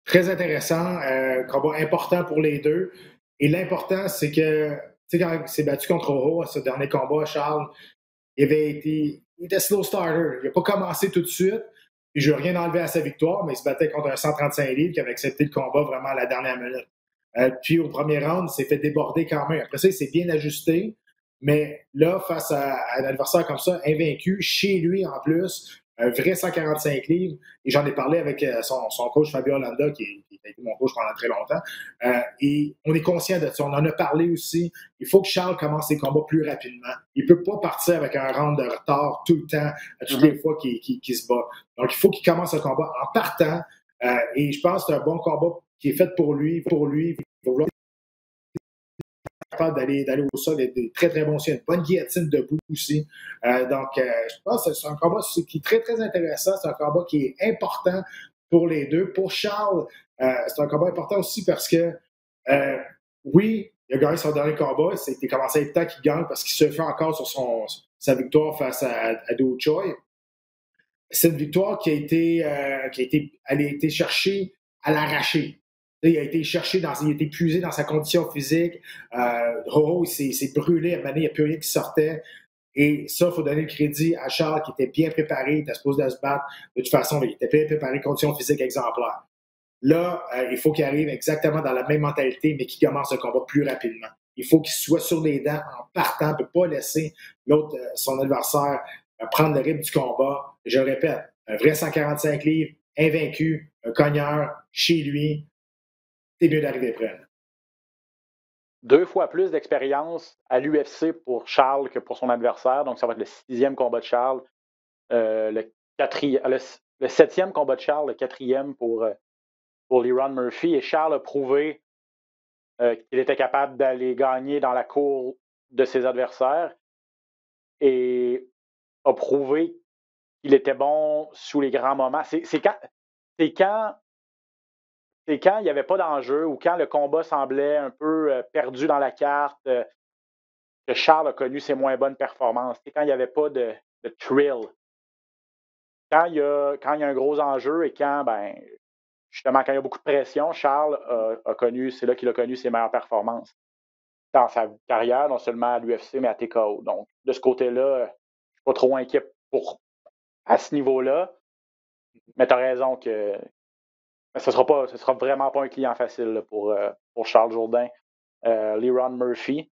très intéressant. Combat important pour les deux. Et l'important, c'est que, tu sais, quand il s'est battu contre Oro à ce dernier combat, Charles, il était slow starter. Il n'a pas commencé tout de suite. Puis je ne veux rien enlever à sa victoire, mais il se battait contre un 135 livres qui avait accepté le combat vraiment à la dernière minute. Puis au premier round, il s'est fait déborder quand même. Après ça, il s'est bien ajusté. Mais là, face à un adversaire comme ça, invaincu, chez lui en plus, un vrai 145 livres, et j'en ai parlé avec son coach Fabio Hollanda, qui a été mon coach pendant très longtemps, et on est conscient de ça. On en a parlé aussi. Il faut que Charles commence ses combats plus rapidement. Il ne peut pas partir avec un round de retard tout le temps, à toutes les fois qu'il se bat. Donc, il faut qu'il commence le combat en partant, et je pense que c'est un bon combat qui est fait pour lui. Il va vouloir capable d'aller au sol, des très, très bons aussi. Une bonne guillotine debout aussi. Donc, je pense que c'est un combat qui est très, très intéressant. C'est un combat qui est important pour les deux. Pour Charles, c'est un combat important aussi parce que, oui, il a gagné son dernier combat. C'était commencé à être temps qu'il gagne parce qu'il se fait encore sur sa victoire face à Do Choi. C'est une victoire qui a été cherchée à l'arraché. Il a été cherché, il a été épuisé dans sa condition physique. Il s'est brûlé, à un moment donné, il n'y a plus rien qui sortait. Et ça, il faut donner le crédit à Charles qui était bien préparé, il était supposé de se battre. De toute façon, il était bien préparé, condition physique exemplaire. Là, il faut qu'il arrive exactement dans la même mentalité, mais qu'il commence le combat plus rapidement. Il faut qu'il soit sur les dents en partant, il ne peut pas laisser son adversaire prendre le rythme du combat. Je le répète, un vrai 145 livres, invaincu, un cogneur, chez lui. C'est mieux d'arriver près. 2 fois plus d'expérience à l'UFC pour Charles que pour son adversaire. Donc, ça va être le 6e combat de Charles. Le 7e combat de Charles, le 4e pour Leron Murphy. Et Charles a prouvé qu'il était capable d'aller gagner dans la cour de ses adversaires et a prouvé qu'il était bon sous les grands moments. C'est quand il n'y avait pas d'enjeu ou quand le combat semblait un peu perdu dans la carte que Charles a connu ses moins bonnes performances. C'est quand il n'y avait pas de thrill. Quand il y a un gros enjeu et justement, quand il y a beaucoup de pression, Charles c'est là qu'il a connu ses meilleures performances dans sa carrière, non seulement à l'UFC, mais à TKO. Donc, de ce côté-là, je ne suis pas trop inquiet à ce niveau-là. Mais tu as raison que ce sera vraiment pas un client facile là, pour Charles Jourdain. Leron Murphy,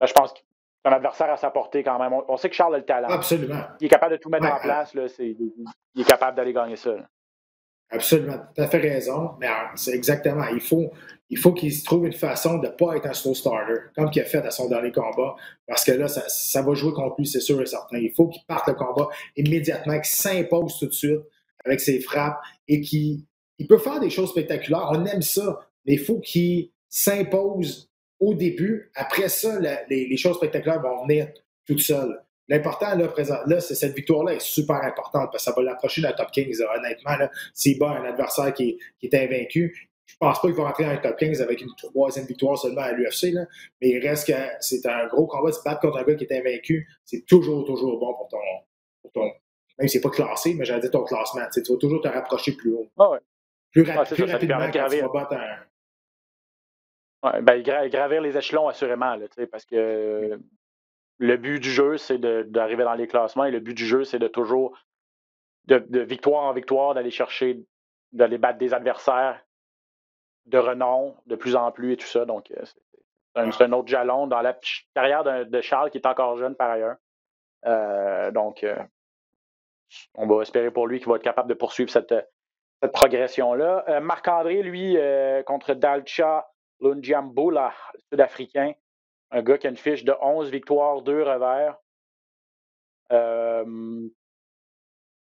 je pense qu'il est un adversaire à sa portée quand même. On sait que Charles a le talent. Absolument. Il est capable de tout mettre en place. Là, il est capable d'aller gagner ça. Là. Absolument. Tu as fait raison. Mais c'est exactement. Il faut qu'il se trouve une façon de ne pas être un slow starter, comme il a fait à son dernier combat, parce que là, ça va jouer contre lui, c'est sûr et certain. Il faut qu'il parte le combat immédiatement, qu'il s'impose tout de suite avec ses frappes et qu'il peut faire des choses spectaculaires. On aime ça, mais il faut qu'il s'impose au début. Après ça, les choses spectaculaires vont venir toutes seules. L'important, c'est cette victoire-là est super importante parce que ça va l'approcher d'un top 15. Honnêtement, s'il bat un adversaire qui est invaincu, je ne pense pas qu'il va rentrer dans un top 15 avec une 3e victoire seulement à l'UFC. Là. Mais il reste que c'est un gros combat de se battre contre un gars qui est invaincu. C'est toujours bon pour ton même si c'est pas classé, mais j'allais dire ton classement. Tu vas toujours te rapprocher plus haut. Ah ouais. Plus rapidement quand tu vas battre gravir les échelons, assurément, là, parce que le but du jeu, c'est d'arriver dans les classements et le but du jeu, c'est de toujours, de victoire en victoire, d'aller battre des adversaires de renom de plus en plus et tout ça. Donc, c'est un autre jalon dans la carrière de Charles qui est encore jeune par ailleurs. Donc, on va espérer pour lui qu'il va être capable de poursuivre cette progression-là. Marc-André, lui, contre Dalcha Lungiambula, le Sud-Africain, un gars qui a une fiche de 11 victoires, 2 revers.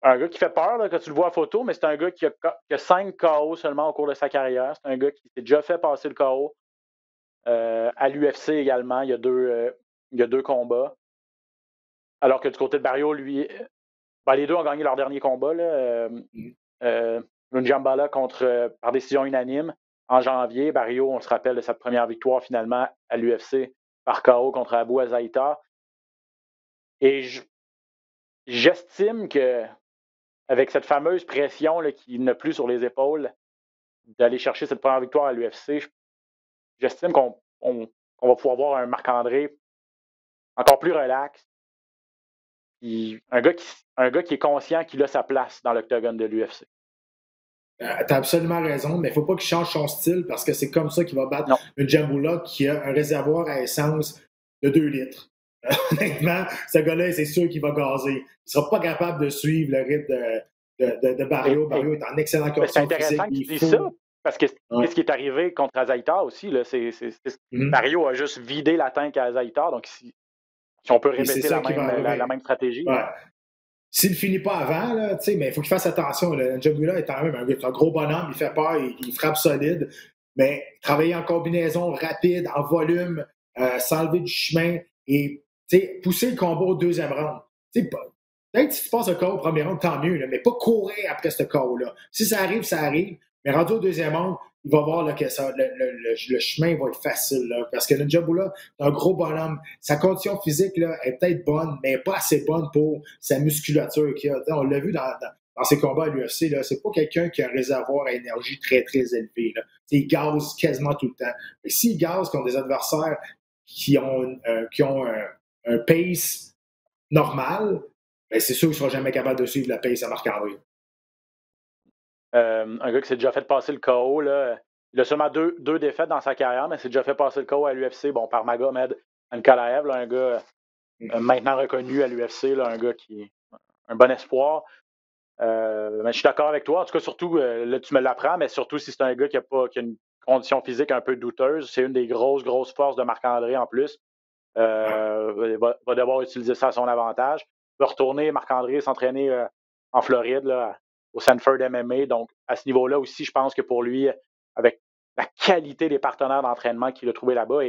Un gars qui fait peur là, quand tu le vois en photo, mais c'est un gars qui a 5 KO seulement au cours de sa carrière. C'est un gars qui s'est déjà fait passer le KO. À l'UFC également, il y a deux combats. Alors que du côté de Barrio, lui, les deux ont gagné leur dernier combat. Lungiambala par décision unanime en janvier. Barrio, on se rappelle de sa première victoire finalement à l'UFC par KO contre Abu Azaïta. Et j'estime que avec cette fameuse pression là, qu'il n'a plus sur les épaules d'aller chercher cette première victoire à l'UFC, j'estime qu'on va pouvoir voir un Marc-André encore plus relax. Un gars qui est conscient qu'il a sa place dans l'octogone de l'UFC. T'as absolument raison, mais il ne faut pas qu'il change son style parce que c'est comme ça qu'il va battre un Djambula qui a un réservoir à essence de 2 litres. Honnêtement, ce gars-là, c'est sûr qu'il va gazer. Il ne sera pas capable de suivre le rythme de Barrio. Barrio est en excellente condition physique. C'est intéressant que tu dises ça, parce que ce qui est arrivé contre Azaïtar aussi, là, Barrio a juste vidé la tank à Azaïtar, donc si on peut répéter la même stratégie. Ouais. S'il ne finit pas avant, là, mais il faut qu'il fasse attention. Djambula est quand même un gros bonhomme, il fait peur, il frappe solide, mais travailler en combinaison rapide, en volume, s'enlever du chemin et pousser le combat au deuxième round. Peut-être si tu passes le KO au premier round, tant mieux, là, mais pas courir après ce KO-là. Si ça arrive, ça arrive, mais rendu au deuxième round, il va voir là, que le chemin va être facile. Là, parce que le Djambula est un gros bonhomme. Sa condition physique là, est peut-être bonne, mais pas assez bonne pour sa musculature qu'il a. On l'a vu dans ses combats à l'UFC. Là, c'est pas quelqu'un qui a un réservoir à énergie très, très élevé. Là. Il gaze quasiment tout le temps. Mais s'il gaze contre des adversaires qui ont un pace normal, ben c'est sûr qu'il ne sera jamais capable de suivre la pace à Marc-André. Un gars qui s'est déjà fait passer le KO, là, il a seulement deux défaites dans sa carrière, mais s'est déjà fait passer le KO à l'UFC, par Magomed Ankalaev, un gars maintenant reconnu à l'UFC, un gars qui est un bon espoir. Mais je suis d'accord avec toi. En tout cas, surtout, là, tu me l'apprends, mais surtout si c'est un gars qui a une condition physique un peu douteuse, c'est une des grosses forces de Marc-André en plus. Il va devoir utiliser ça à son avantage. Il va retourner, Marc-André, s'entraîner en Floride, là, au Sanford MMA. Donc, à ce niveau-là aussi, je pense que pour lui, avec la qualité des partenaires d'entraînement qu'il a trouvé là-bas,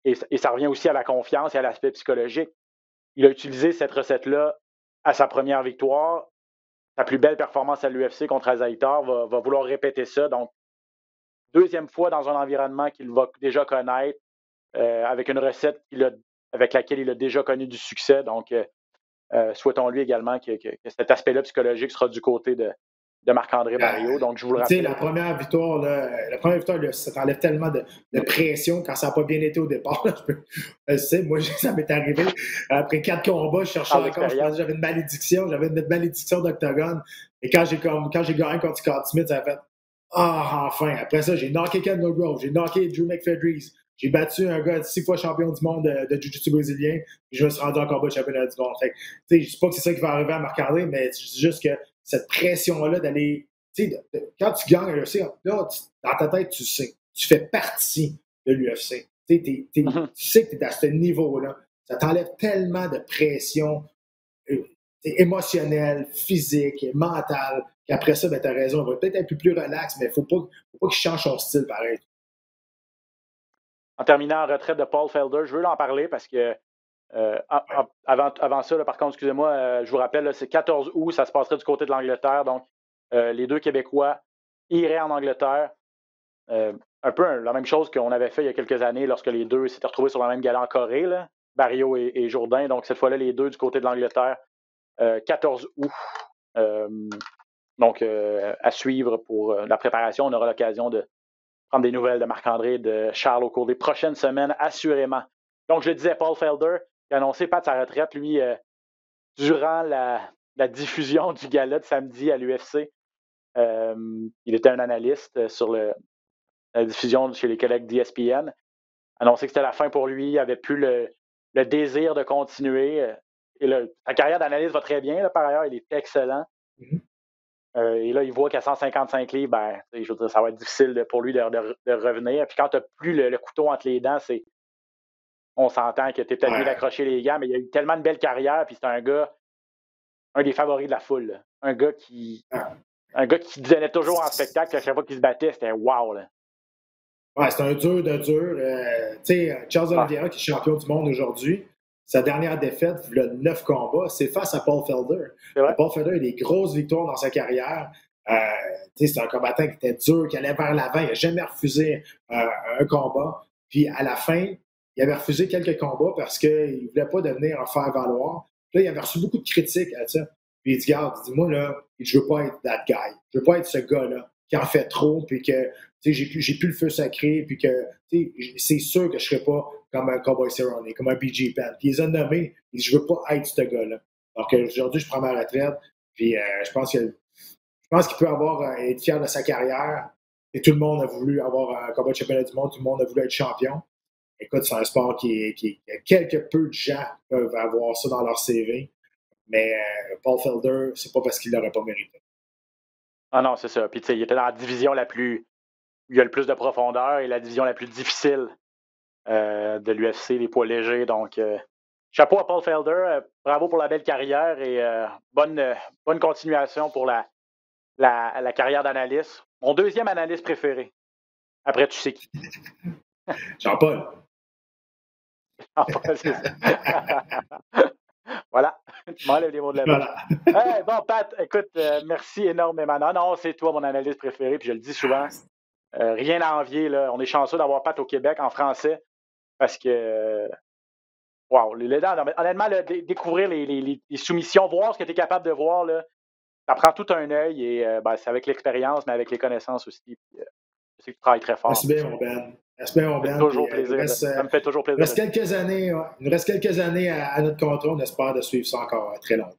et ça revient aussi à la confiance et à l'aspect psychologique, il a utilisé cette recette-là à sa première victoire. Sa plus belle performance à l'UFC contre Azaïtar va vouloir répéter ça. Donc, deuxième fois dans un environnement qu'il va déjà connaître, avec une recette avec laquelle il a déjà connu du succès. Donc, souhaitons-lui également que cet aspect-là psychologique sera du côté de Marc-André Barrio. Donc, je vous le rappelle. La première victoire, ça t'enlève tellement de pression quand ça n'a pas bien été au départ. Moi, ça m'est arrivé. Après 4 combats, je cherchais encore. Je pensais que j'avais une malédiction. J'avais une malédiction d'octogone. Et quand j'ai gagné contre Scott Smith, ça a fait enfin. Après ça, j'ai knocké Ken Grove, j'ai knocké Drew McFedries. J'ai battu un gars 6 fois champion du monde de Jiu-Jitsu brésilien. Et je me suis rendu en combat de championnat du monde. Je ne dis pas que c'est ça qui va arriver à Marc-André, mais je dis juste que cette pression-là d'aller. Quand tu gagnes l'UFC, là, dans ta tête, tu sais. Tu fais partie de l'UFC. Tu sais que tu es à ce niveau-là. Ça t'enlève tellement de pression émotionnelle, physique, mentale, qu'après ça, tu as raison. On va peut-être être plus relax, mais il ne faut pas qu'il change son style pareil. En terminant en retraite de Paul Felder, je veux en parler parce que avant ça, là, par contre, excusez-moi, je vous rappelle, là, c'est 14 août, ça se passerait du côté de l'Angleterre. Donc, les deux Québécois iraient en Angleterre. Un peu la même chose qu'on avait fait il y a quelques années lorsque les deux s'étaient retrouvés sur la même gala en Corée, là, Barrio et Jourdain. Donc, cette fois-là, les deux du côté de l'Angleterre, 14 août. Donc, à suivre pour la préparation, on aura l'occasion de prendre des nouvelles de Marc-André, de Charles au cours des prochaines semaines, assurément. Donc, je le disais, Paul Felder, qui a annoncé pas de sa retraite, lui, durant la diffusion du gala de samedi à l'UFC. Il était un analyste sur la diffusion chez les collègues d'ESPN. annoncé que c'était la fin pour lui. Il n'avait plus le désir de continuer. Et là, sa carrière d'analyste va très bien, là, par ailleurs. Il est excellent. Et là, il voit qu'à 155 livres, ben, je veux dire, ça va être difficile pour lui de revenir. Puis quand tu n'as plus le couteau entre les dents, on s'entend que tu es peut-être mieux d'accrocher les gants, mais il a eu tellement de belles carrières. Puis c'est un des favoris de la foule. Là. Un gars qui donnait toujours en spectacle à chaque fois qu'il se battait. C'était wow. Là. Ouais, c'est un dur de dur. Tu sais, Charles Oliveira, qui est champion du monde aujourd'hui, sa dernière défaite, il a 9 combats, c'est face à Paul Felder. Paul Felder a des grosses victoires dans sa carrière. C'est un combattant qui était dur, qui allait vers l'avant. Il n'a jamais refusé un combat. Puis à la fin, il avait refusé quelques combats parce qu'il ne voulait pas devenir en faire valoir. Là, il avait reçu beaucoup de critiques à ça. Puis il dit, regarde, moi, là, je veux pas être that guy. Je veux pas être ce gars-là qui en fait trop, puis que j'ai plus le feu sacré, puis que c'est sûr que je serai pas comme un Cowboy Cerrone, comme un BJ Penn. Puis il les a nommés, il dit, je veux pas être ce gars-là. Donc aujourd'hui, je prends ma retraite, puis je pense qu'il peut être fier de sa carrière. Et tout le monde a voulu avoir un combat de championnat du monde, tout le monde a voulu être champion. Écoute, c'est un sport qui quelque peu de gens peuvent avoir ça dans leur CV. Mais Paul Felder, c'est pas parce qu'il l'aurait pas mérité. Ah non, c'est ça. Puis tu sais, il était dans la division la plus... Il y a le plus de profondeur et la division la plus difficile de l'UFC, les poids légers. Donc, chapeau à Paul Felder. Bravo pour la belle carrière et bonne continuation pour la carrière d'analyste. Mon deuxième analyste préféré. Après, tu sais qui? Jean-Paul. Jean-Paul, c'est ça. Voilà, tu m'enlèves les mots de la bouche. Voilà. Bon, Pat, écoute, merci énormément. Non, c'est toi mon analyste préféré, puis je le dis souvent. Rien à envier, là. On est chanceux d'avoir Pat au Québec en français parce que, wow, honnêtement, là, découvrir les soumissions, voir ce que tu es capable de voir, là, ça prend tout un œil et c'est avec l'expérience, mais avec les connaissances aussi. Puis, je sais que tu travailles très fort. Merci bien, mon Ben. Merci bien, mon Ben. Toujours plaisir. Ça me fait toujours plaisir. Il nous reste quelques années à notre contrat. On espère de suivre ça encore très longtemps.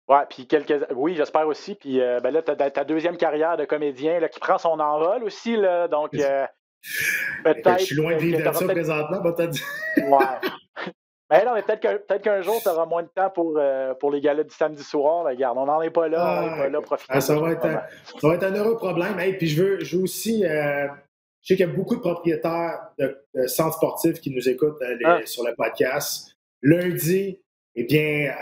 Ouais, puis oui, j'espère aussi. Puis là, tu as ta deuxième carrière de comédien là, qui prend son envol aussi. Là, donc, peut-être. Je suis loin de vivre de ça présentement, va te dire. Ouais. Mais non, mais peut-être qu'un jour, tu auras moins de temps pour les galas du samedi soir. Regarde, on n'en est pas là. On n'est pas là, profitez. Ça va être un heureux problème. Hey, puis je veux aussi. Je sais qu'il y a beaucoup de propriétaires de centres sportifs qui nous écoutent sur le podcast. Lundi, eh bien,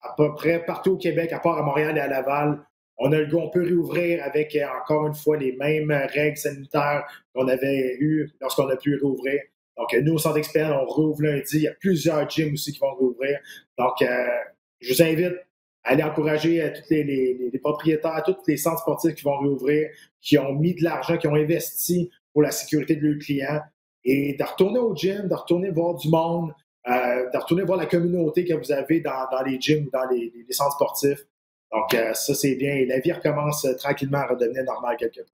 à peu près partout au Québec, à part à Montréal et à Laval, on peut réouvrir avec, encore une fois, les mêmes règles sanitaires qu'on avait eues lorsqu'on a pu réouvrir. Donc, nous, au Centre Expérience, on rouvre lundi. Il y a plusieurs gyms aussi qui vont rouvrir. Donc, je vous invite à aller encourager tous les propriétaires, tous les centres sportifs qui vont réouvrir, qui ont mis de l'argent, qui ont investi pour la sécurité de leurs clients et de retourner au gym, de retourner voir du monde, de retourner voir la communauté que vous avez dans les gyms ou dans les centres sportifs. Donc, ça, c'est bien. Et la vie recommence tranquillement à redevenir normale quelque part.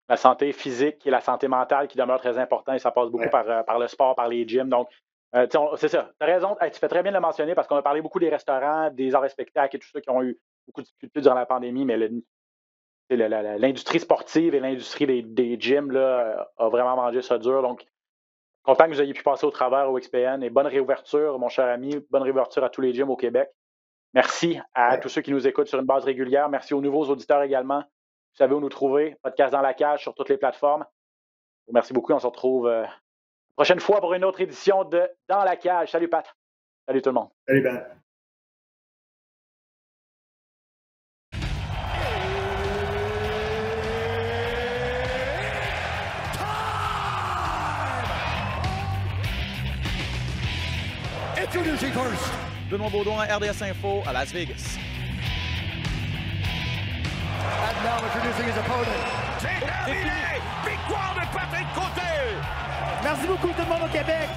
La santé physique et la santé mentale qui demeurent très importantes et ça passe beaucoup par le sport, par les gyms. Donc, c'est ça. Tu as raison. Tu fais très bien de le mentionner parce qu'on a parlé beaucoup des restaurants, des arts et spectacles et tout ça qui ont eu beaucoup de difficultés durant la pandémie, mais l'industrie sportive et l'industrie des gyms là, a vraiment mangé ça dur. Donc, content que vous ayez pu passer au travers au XPN et bonne réouverture, mon cher ami. Bonne réouverture à tous les gyms au Québec. Merci à tous ceux qui nous écoutent sur une base régulière. Merci aux nouveaux auditeurs également. Vous savez où nous trouver. Podcast dans la cage sur toutes les plateformes. Merci beaucoup. On se retrouve la prochaine fois pour une autre édition de Dans la cage. Salut Pat. Salut tout le monde. Salut Ben. Introducing first. Benoît Baudouin, RDS Info à Las Vegas. And now introducing his opponent. C'est terminé! Victoire de Patrick Côté! Merci beaucoup tout le monde au Québec.